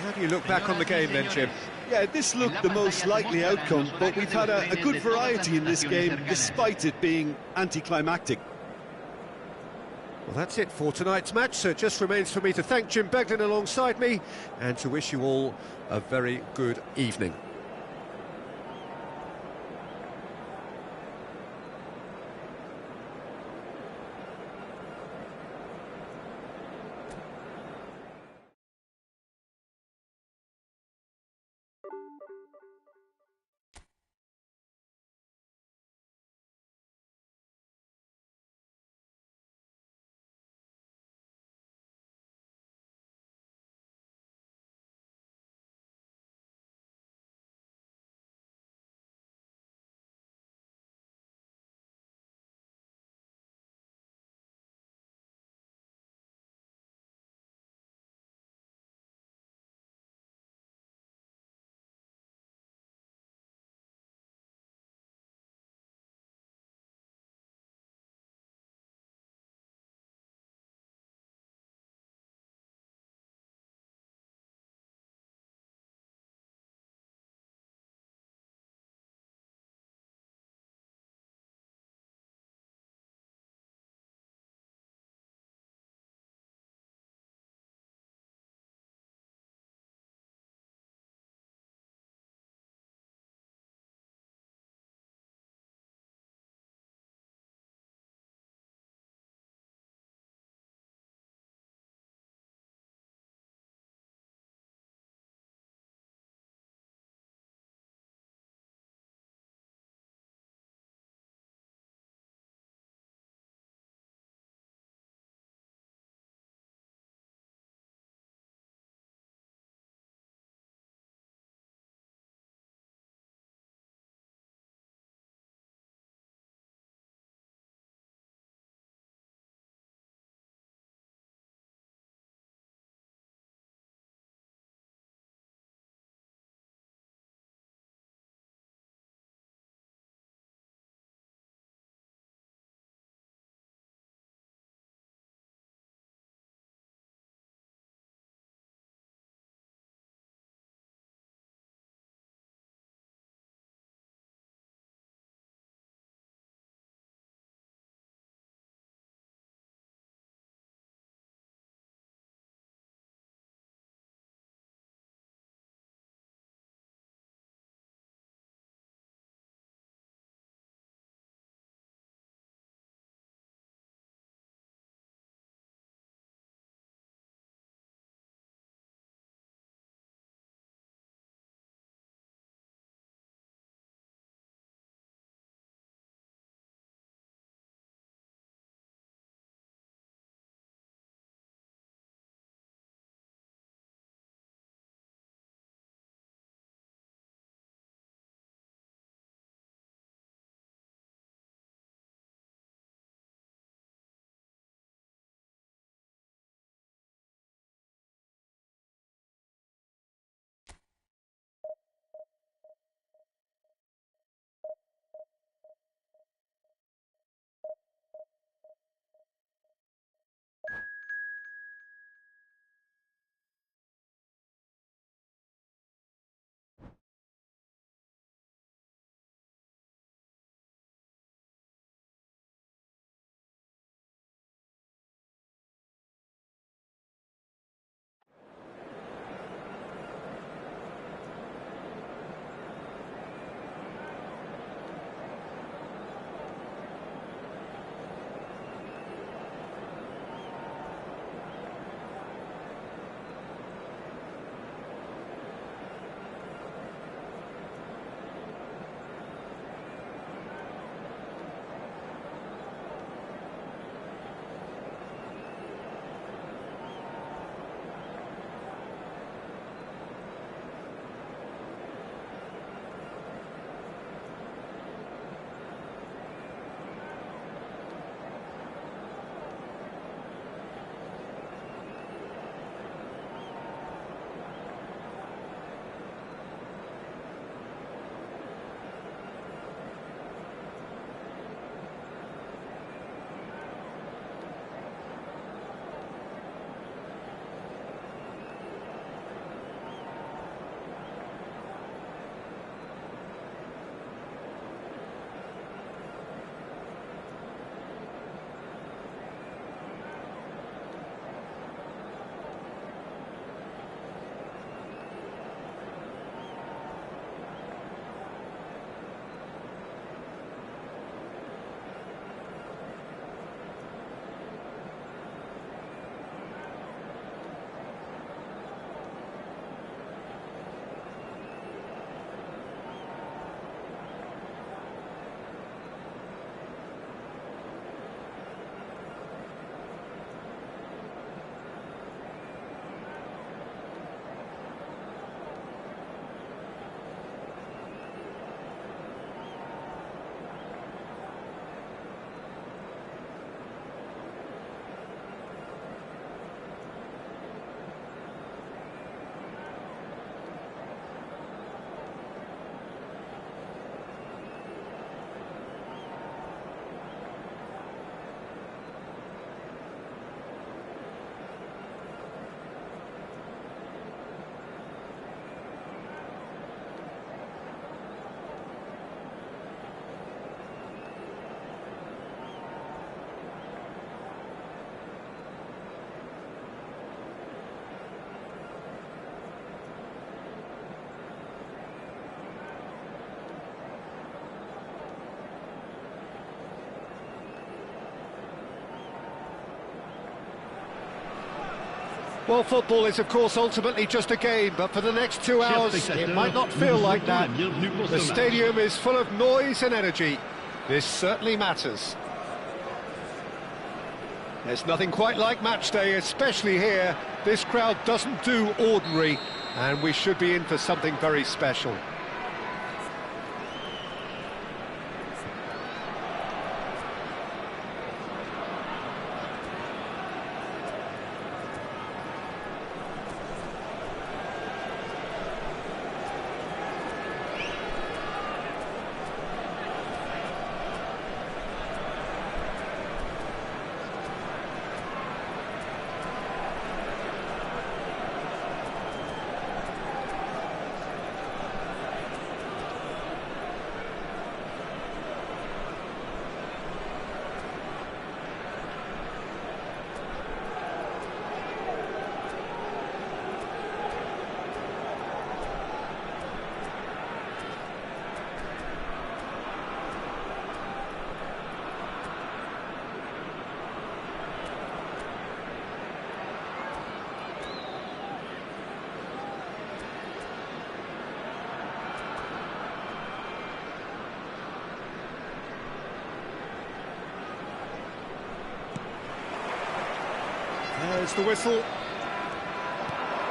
How do you look back on the game then, Jim? Yeah, this looked the most likely outcome, but we've had a good variety in this game, despite it being anticlimactic. Well, that's it for tonight's match, so it just remains for me to thank Jim Beglin alongside me and to wish you all a very good evening. Well, football is, of course, ultimately just a game, but for the next 2 hours, it might not feel like that. The stadium is full of noise and energy. This certainly matters. There's nothing quite like match day, especially here. This crowd doesn't do ordinary, and we should be in for something very special. There's the whistle.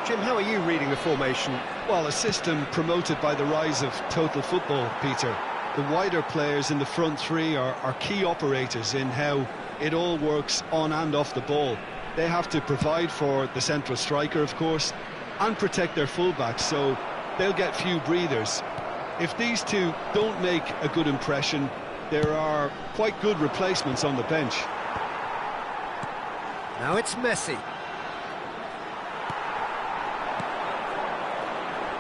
Jim, how are you reading the formation? Well, a system promoted by the rise of total football, Peter. The wider players in the front three are key operators in how it all works on and off the ball. They have to provide for the central striker, of course, and protect their fullbacks, so they'll get few breathers. If these two don't make a good impression, there are quite good replacements on the bench. Now it's Messi.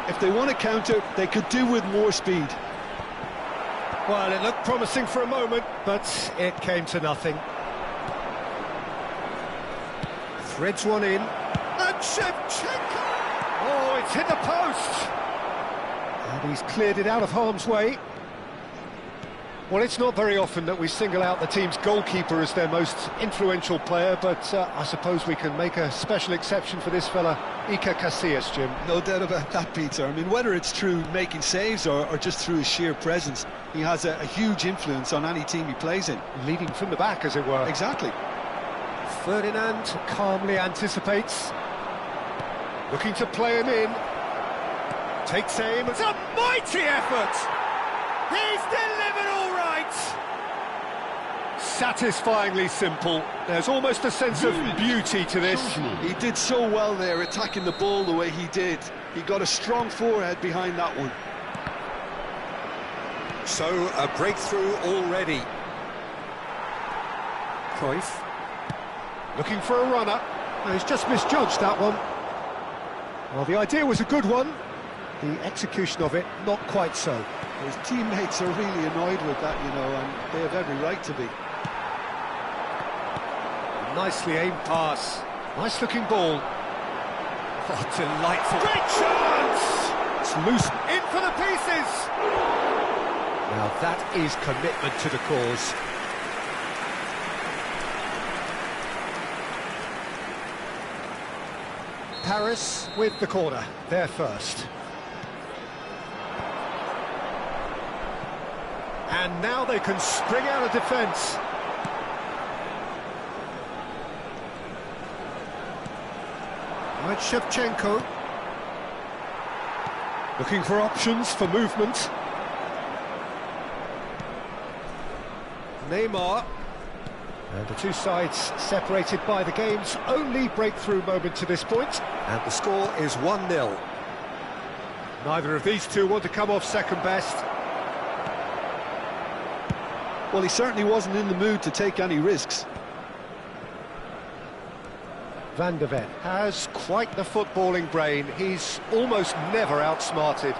If they want to counter, they could do with more speed. Well, it looked promising for a moment, but it came to nothing. Threads one in. And Shevchenko! Oh, it's hit the post! And he's cleared it out of harm's way. Well, it's not very often that we single out the team's goalkeeper as their most influential player, but I suppose we can make a special exception for this fella, Iker Casillas, Jim. No doubt about that, Peter. I mean, whether it's through making saves or just through his sheer presence, he has a huge influence on any team he plays in. Leading from the back, as it were. Exactly. Ferdinand calmly anticipates. Looking to play him in. Takes aim. It's a mighty effort! He's delivered all right! Satisfyingly simple. There's almost a sense of beauty to this. He did so well there, attacking the ball the way he did. He got a strong forehead behind that one. So, a breakthrough already. Cruyff. Looking for a runner. No, he's just misjudged that one. Well, the idea was a good one. The execution of it, not quite so. His teammates are really annoyed with that, you know, and they have every right to be. Nicely aimed pass. Nice looking ball. Oh, delightful. Great chance! It's loose. In for the pieces! Now that is commitment to the cause. Paris with the corner. They're first. And now they can spring out of defence. Now it's Shevchenko. Looking for options for movement. Neymar. And the two sides separated by the game's only breakthrough moment to this point. And the score is 1-0. Neither of these two want to come off second best. Well, he certainly wasn't in the mood to take any risks. Van de Ven has quite the footballing brain. He's almost never outsmarted.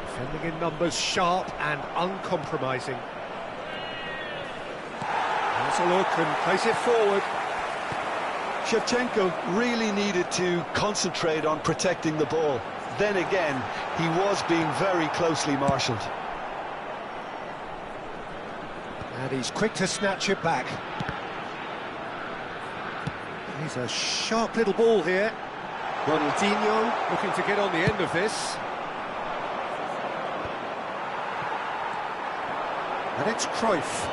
Defending in numbers, sharp and uncompromising. Has a look and plays it forward. Shevchenko really needed to concentrate on protecting the ball. Then again, he was being very closely marshalled. And he's quick to snatch it back. He's a sharp little ball here. Ronaldinho looking to get on the end of this. And it's Cruyff.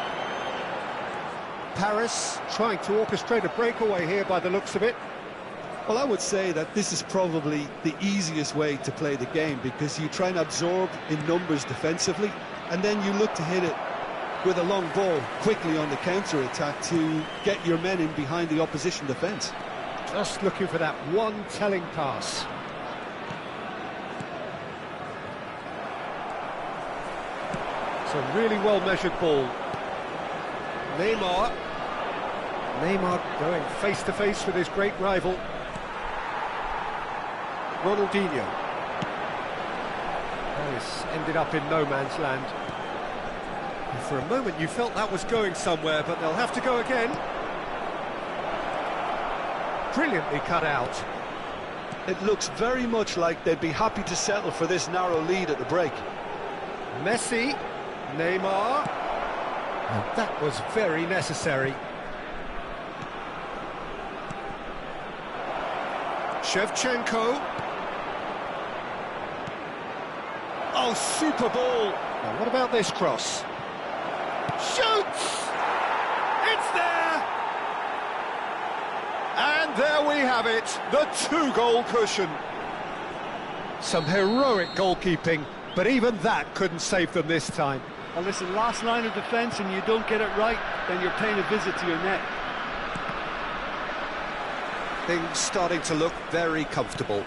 Paris trying to orchestrate a breakaway here by the looks of it. Well, I would say that this is probably the easiest way to play the game, because you try and absorb in numbers defensively, and then you look to hit it with a long ball quickly on the counter-attack to get your men in behind the opposition defence. Just looking for that one telling pass. It's a really well-measured ball. Neymar going face-to-face with his great rival. Ronaldinho. This ended up in no man's land. And for a moment you felt that was going somewhere, but they'll have to go again. Brilliantly cut out. It looks very much like they'd be happy to settle for this narrow lead at the break. Messi, Neymar, and that was very necessary. Shevchenko. Oh, super ball. Now, what about this cross? Shoots! It's there! And there we have it, the two-goal cushion. Some heroic goalkeeping, but even that couldn't save them this time. Well, listen, last line of defence and you don't get it right, then you're paying a visit to your net. Things starting to look very comfortable.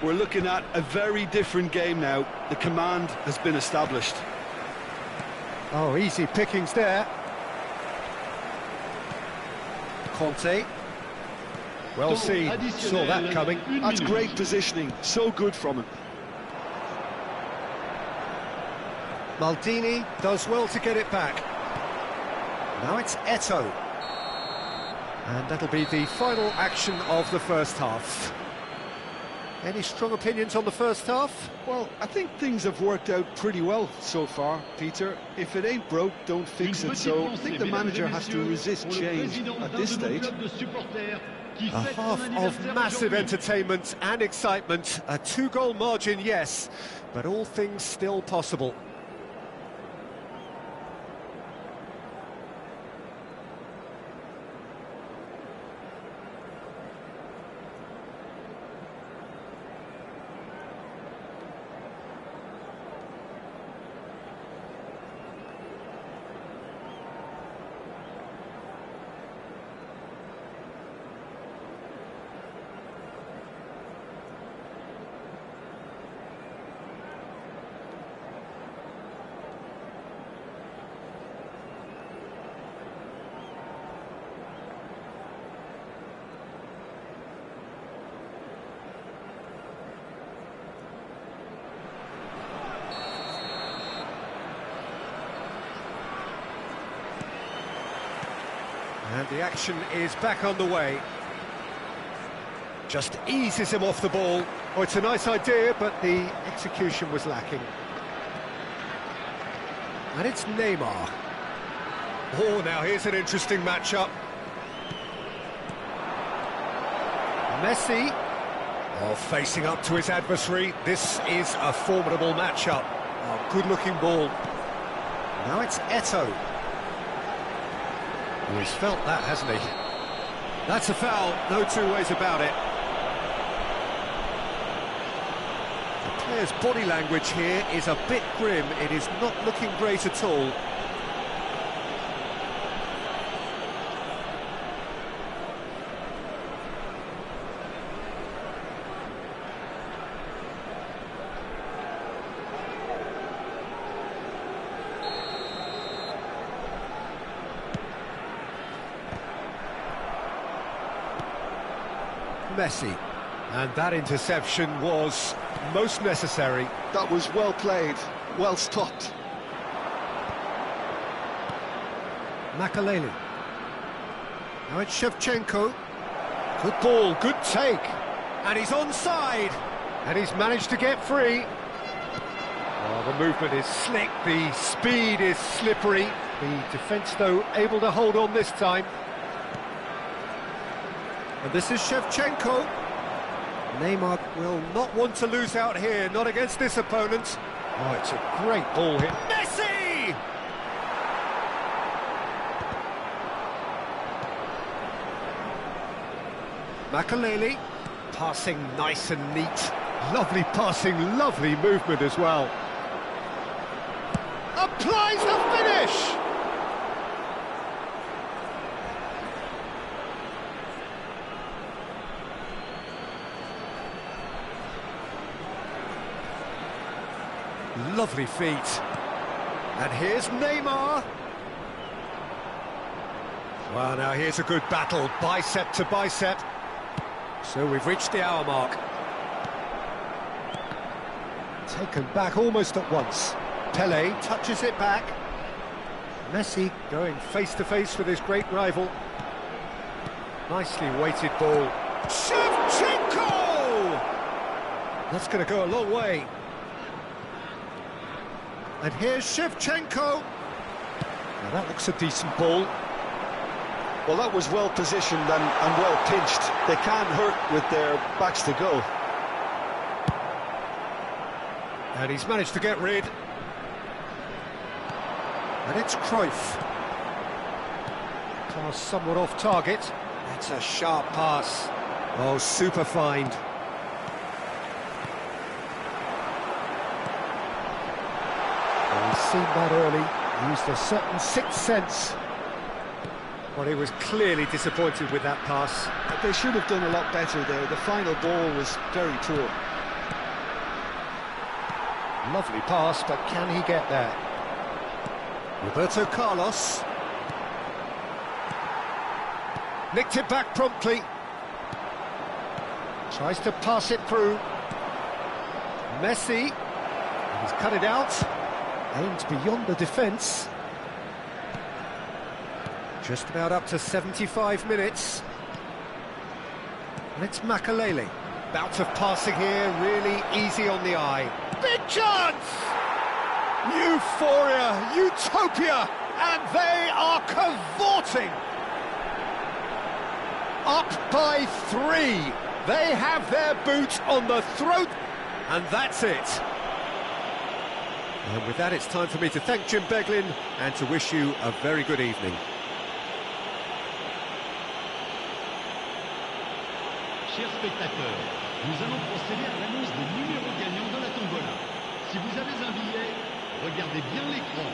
We're looking at a very different game now. The command has been established. Oh, easy pickings there. Conte. Well seen, saw that coming. That's great positioning, so good from him. Maldini does well to get it back. Now it's Eto'o. And that'll be the final action of the first half. Any strong opinions on the first half? Well, I think things have worked out pretty well so far, Peter. If it ain't broke, don't fix it. So I think the manager has to resist change at this stage. A half of massive entertainment and excitement. A two-goal margin, yes, but all things still possible. And the action is back on the way. Just eases him off the ball. Oh, it's a nice idea, but the execution was lacking. And it's Neymar. Oh, now here's an interesting matchup. Messi. Oh, facing up to his adversary. This is a formidable matchup. Oh, good-looking ball. Now it's Eto'o. Oh, he's felt that, hasn't he? That's a foul, no two ways about it. The player's body language here is a bit grim. It is not looking great at all. Messi, and that interception was most necessary. That was well played, well stopped. Makaleli. Now it's Shevchenko. Good ball, good take. And he's onside. And he's managed to get free. Oh, the movement is slick, the speed is slippery. The defence, though, able to hold on this time. And this is Shevchenko. Neymar will not want to lose out here, not against this opponent. Oh, it's a great ball hit. Messi! Makaleli, passing nice and neat. Lovely passing, lovely movement as well. Applies the finish! Lovely feet. And here's Neymar. Well, now here's a good battle, bicep to bicep. So we've reached the hour mark. Taken back almost at once. Pele touches it back. Messi going face to face with his great rival. Nicely weighted ball. Shevchenko! That's going to go a long way. And here's Shevchenko. Now that looks a decent ball. Well, that was well positioned and well pinched. They can't hurt with their backs to go. And he's managed to get rid. And it's Cruyff. Pass somewhat off target. It's a sharp pass. Oh, super find. Well, he's seen that early. Used a certain sixth sense. Well, he was clearly disappointed with that pass. They should have done a lot better there. The final ball was very poor. Lovely pass, but can he get there? Roberto Carlos. Nicked it back promptly. Tries to pass it through. Messi. He's cut it out. Aims beyond the defence. Just about up to 75 minutes. And it's Makaleli. Bout of passing here, really easy on the eye. Big chance! Euphoria, utopia, and they are cavorting. Up by 3. They have their boot on the throat, and that's it. And with that, it's time for me to thank Jim Beglin and to wish you a very good evening. Chers spectateurs, nous allons procéder à l'annonce des numéros gagnants de la tombola. Si vous avez un billet, regardez bien l'écran.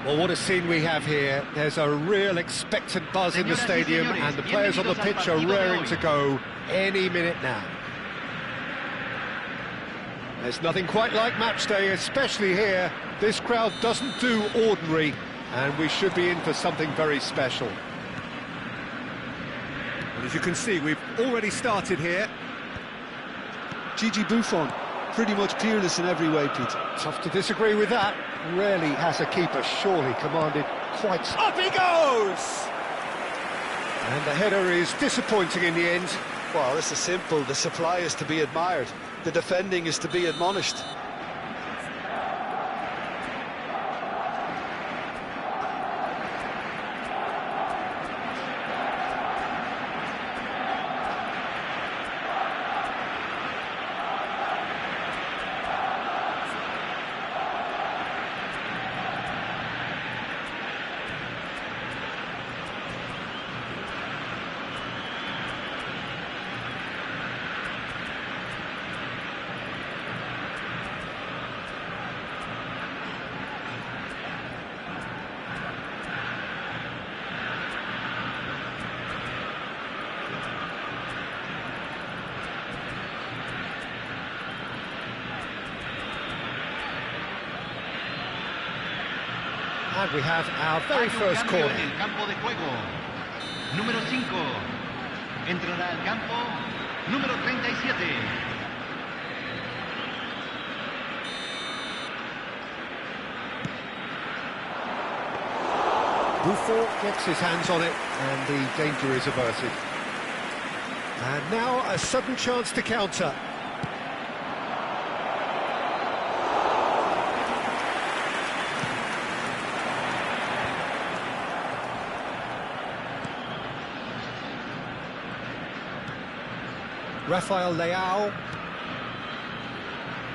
Well, what a scene we have here. There's a real expectant buzz in the stadium, and the players on the pitch are raring to go any minute now. There's nothing quite like match day, especially here. This crowd doesn't do ordinary, and we should be in for something very special. And as you can see, we've already started here. Gigi Buffon, pretty much peerless in every way, Pete. Tough to disagree with that. Rarely has a keeper surely commanded quite... Up he goes! And the header is disappointing in the end. Well, this is simple. The supply is to be admired. The defending is to be admonished. And we have our very first corner. En el campo de juego. Número 5. Entrará al campo número 37. Buffon gets his hands on it, and the danger is averted. And now a sudden chance to counter. Rafael Leao.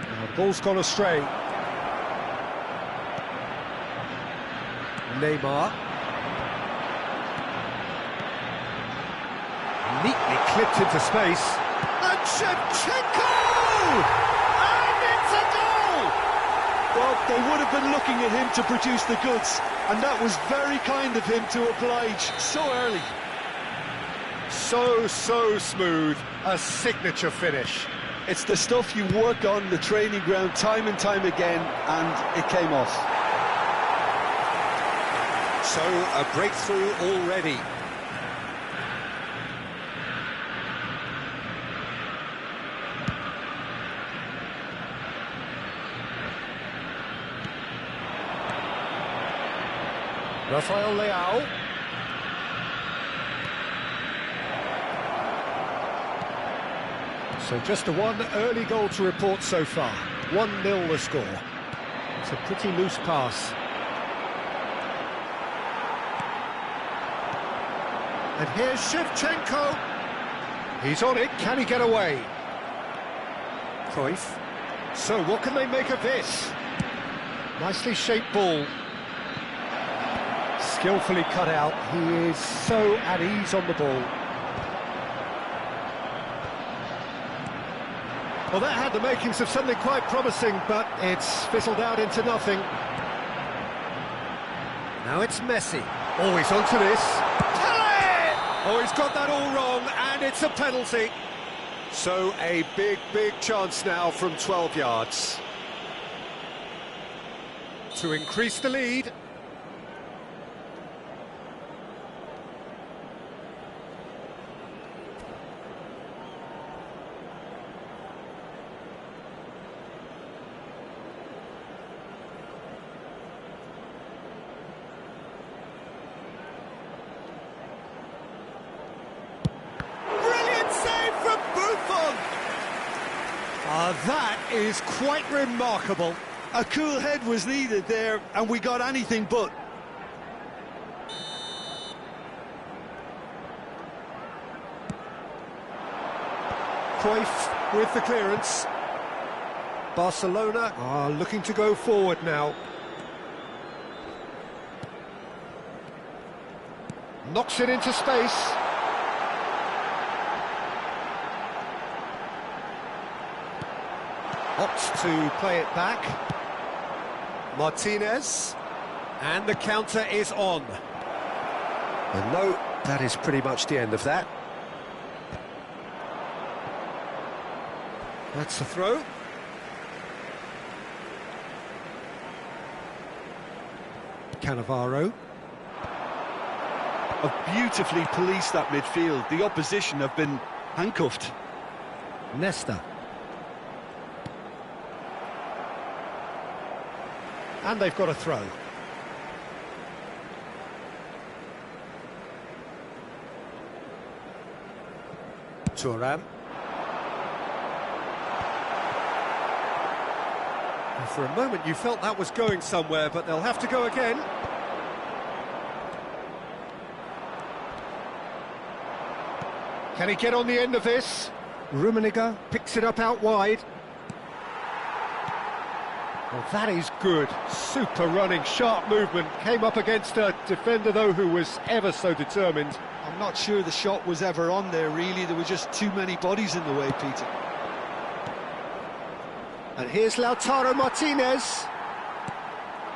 Now, the ball's gone astray. Neymar. Neatly clipped into space. And Shevchenko! And it's a goal! Well, they would have been looking at him to produce the goods, and that was very kind of him to oblige so early. So smooth, a signature finish. It's the stuff you work on the training ground time and time again, and it came off. So, a breakthrough already. Rafael Leao. So just the one early goal to report so far. 1-0 the score. It's a pretty loose pass. And here's Shevchenko. He's on it, can he get away? Cruyff. So what can they make of this? Nicely shaped ball. Skillfully cut out. He is so at ease on the ball. Well, that had the makings of something quite promising, but it's fizzled out into nothing. Now it's Messi. Oh, he's onto this. Oh, he's got that all wrong, and it's a penalty. So a big chance now from 12 yards. To increase the lead. That is quite remarkable. A cool head was needed there, and we got anything but. Cruyff with the clearance. Barcelona are looking to go forward now. Knocks it into space. Opts to play it back. Martinez. And the counter is on. And no, that is pretty much the end of that. That's the throw. Cannavaro. Have beautifully policed that midfield. The opposition have been handcuffed. Nesta. And they've got a throw. Thuram. For a moment you felt that was going somewhere, but they'll have to go again. Can he get on the end of this? Rummenigge picks it up out wide. Well, that is good. Super running, sharp movement. Came up against a defender, though, who was ever so determined. I'm not sure the shot was ever on there, really. There were just too many bodies in the way, Peter. And here's Lautaro Martinez.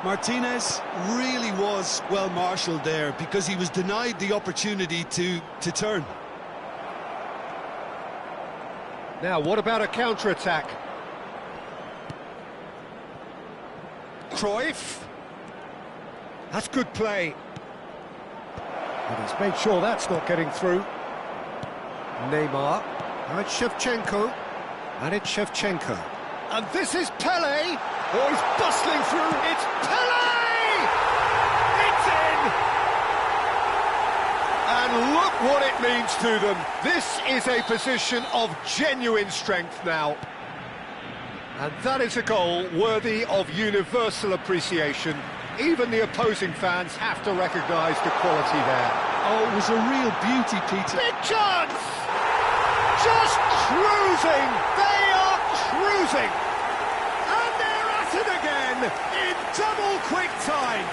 Martinez really was well marshalled there because he was denied the opportunity to turn. Now, what about a counter-attack? Cruyff. That's good play. But he's made sure that's not getting through. Neymar. Now it's Shevchenko. And it's Shevchenko. And this is Pele. Oh, he's bustling through. It's Pele! It's in! And look what it means to them. This is a position of genuine strength now. And that is a goal worthy of universal appreciation. Even the opposing fans have to recognise the quality there. Oh, it was a real beauty, Peter. Big chance! Just cruising! They are cruising! And they're at it again in double quick time.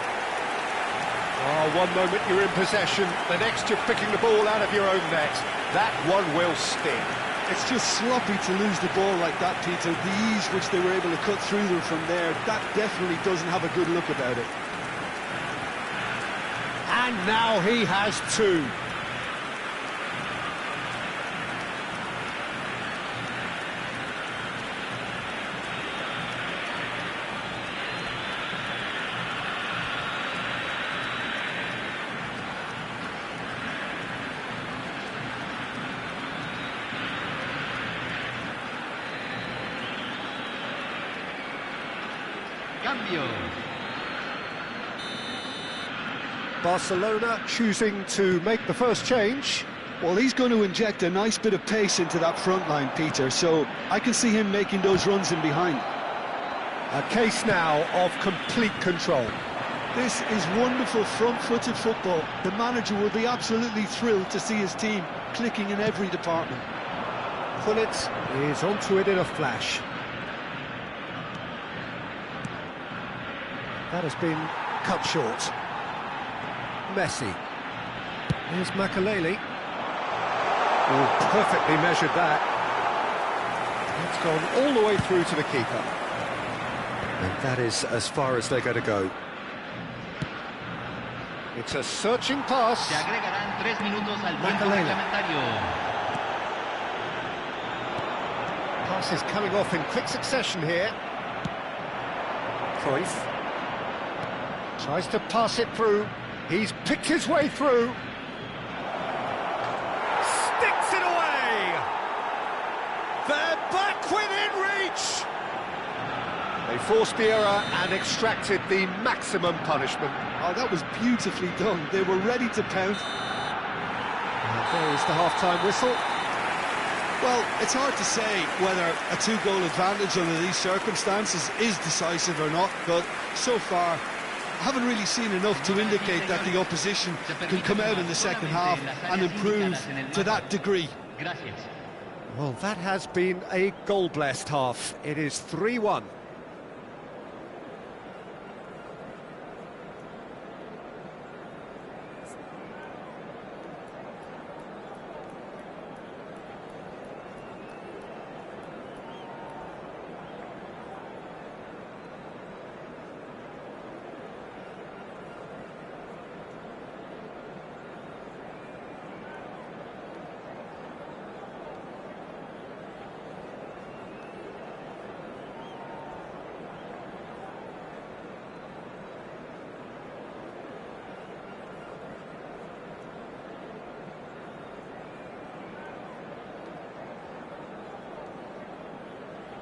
Oh, one moment you're in possession, the next you're picking the ball out of your own net. That one will sting. It's just sloppy to lose the ball like that, Peter. The ease which they were able to cut through them from there, that definitely doesn't have a good look about it. And now he has two. Cambio. Barcelona choosing to make the first change. Well, he's going to inject a nice bit of pace into that front line, Peter, so I can see him making those runs in behind. A case now of complete control. This is wonderful front-footed football. The manager will be absolutely thrilled to see his team clicking in every department. Gullit is onto it in a flash. That has been cut short. Messi. Here's Makaleli. Oh, perfectly measured that. It's gone all the way through to the keeper. And that is as far as they're going to go. It's a searching pass. Se agregarán 3 minutos al tiempo Makaleli. reglamentario. Pass is coming off in quick succession here. Cruyff. Tries to pass it through. He's picked his way through. Sticks it away! They're back within reach! They forced the error and extracted the maximum punishment. Oh, that was beautifully done. They were ready to pounce. And there is the half-time whistle. Well, it's hard to say whether a two-goal advantage under these circumstances is decisive or not, but so far I haven't really seen enough to indicate that the opposition can come out in the second half and improve to that degree. Well, that has been a goal-blessed half. It is 3-1.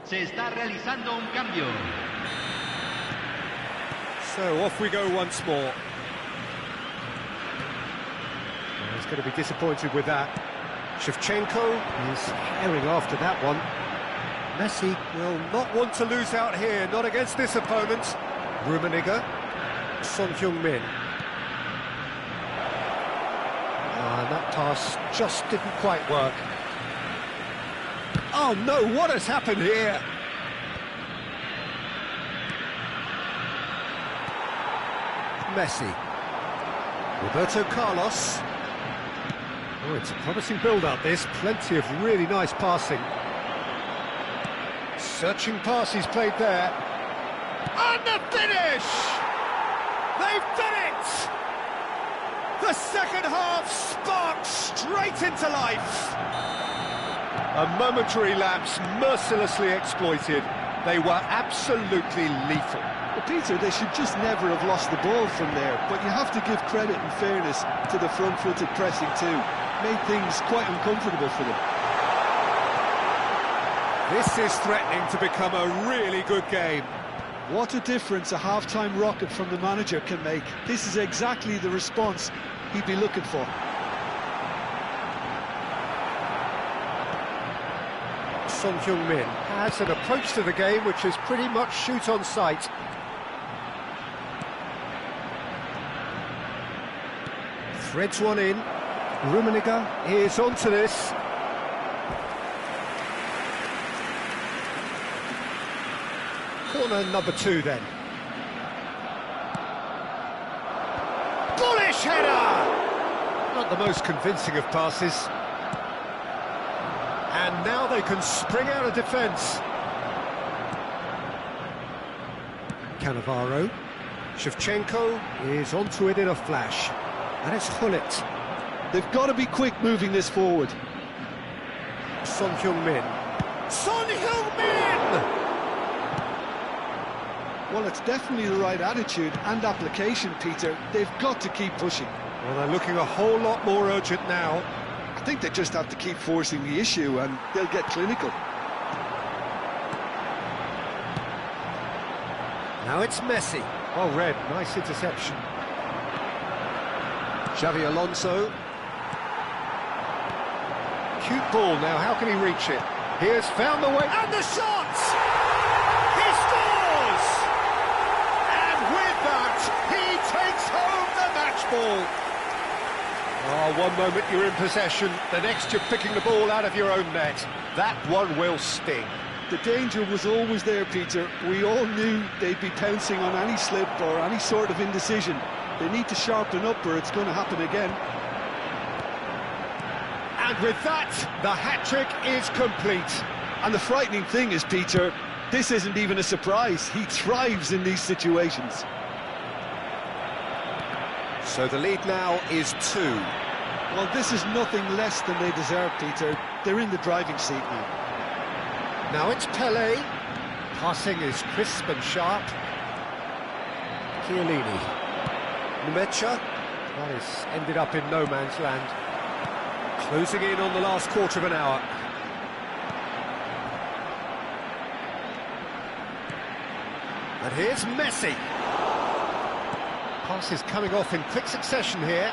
Se está realizando un cambio. So off we go once more. Well, he's going to be disappointed with that. Shevchenko is herring after that one. Messi will not want to lose out here, not against this opponent. Rummenigge, Son Heung-min. And that pass just didn't quite work. Oh no, what has happened here? Messi. Roberto Carlos. Oh, it's a promising build-up, this. Plenty of really nice passing. Searching pass he's played there. And the finish! They've done it! The second half sparks straight into life. A momentary lapse mercilessly exploited. They were absolutely lethal. Well, Peter, they should just never have lost the ball from there, but you have to give credit and fairness to the front-footed pressing too. Made things quite uncomfortable for them. This is threatening to become a really good game. What a difference a half-time rocket from the manager can make. This is exactly the response he'd be looking for. Son Heung-min has an approach to the game which is pretty much shoot on sight. Threads one in. Rummenigge is onto this. Corner number 2 then. Bullish header! Not the most convincing of passes. And now they can spring out of defence. Cannavaro. Shevchenko is onto it in a flash. And it's Hullet. They've got to be quick moving this forward. Son Heung-min. Son Heung-min! Well, it's definitely the right attitude and application, Peter. They've got to keep pushing. Well, they're looking a whole lot more urgent now. I think they just have to keep forcing the issue and they'll get clinical. Now it's Messi. Well read, nice interception. Xavi Alonso. Cute ball now, how can he reach it? He has found the way, and the shot! He scores! And with that, he takes home the match ball. Oh, one moment you're in possession, the next you're picking the ball out of your own net. That one will sting. The danger was always there, Peter. We all knew they'd be pouncing on any slip or any sort of indecision. They need to sharpen up or it's going to happen again. And with that, the hat-trick is complete. And the frightening thing is, Peter, this isn't even a surprise. He thrives in these situations. So the lead now is 2. Well, this is nothing less than they deserve, Peter. They're in the driving seat now. Now it's Pelé. Passing is crisp and sharp. Chiellini. Numecha. That has ended up in no man's land. Closing in on the last quarter of an hour. And here's Messi. Passes coming off in quick succession here.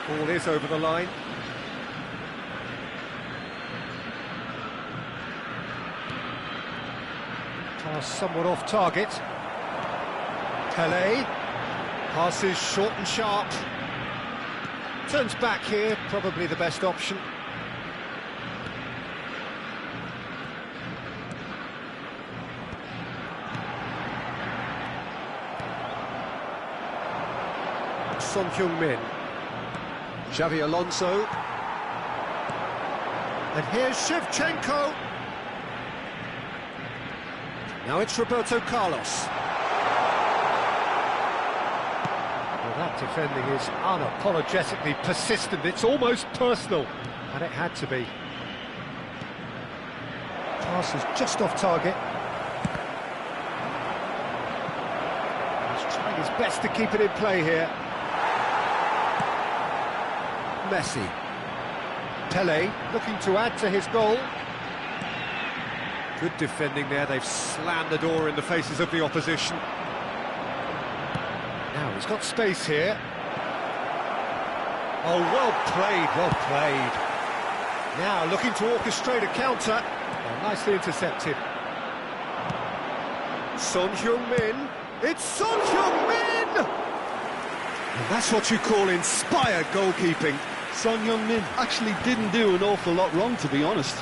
Ball is over the line. Pass somewhat off target. Pelé. Passes short and sharp. Turns back here, probably the best option. Son Heung-min. Xavi Alonso. And here's Shevchenko. Now it's Roberto Carlos. Well, that defending is unapologetically persistent. It's almost personal, and it had to be. Pass is just off target. He's trying his best to keep it in play here. Messi. Pele looking to add to his goal. Good defending there, they've slammed the door in the faces of the opposition. Now he's got space here. Oh, well played, well played. Now looking to orchestrate a counter. Oh, nicely intercepted. Son Heung-min. It's Son Heung-min! And that's what you call inspired goalkeeping. Son Heung-min actually didn't do an awful lot wrong, to be honest.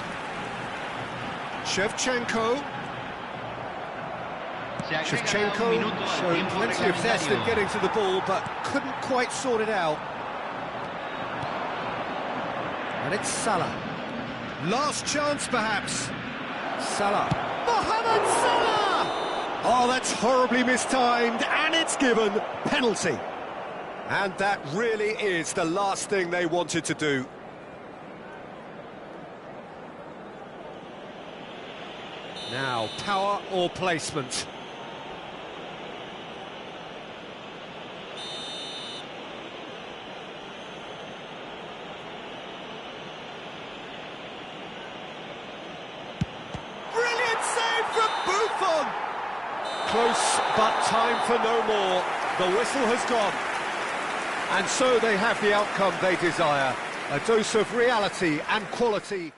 Shevchenko showed plenty of zest in getting to the ball, but couldn't quite sort it out. And it's Salah. Last chance, perhaps. Salah. Mohamed Salah! Oh, that's horribly mistimed, and it's given penalty. And that really is the last thing they wanted to do. Now, power or placement? Brilliant save from Buffon! Close, but time for no more. The whistle has gone. And so they have the outcome they desire. A dose of reality and quality.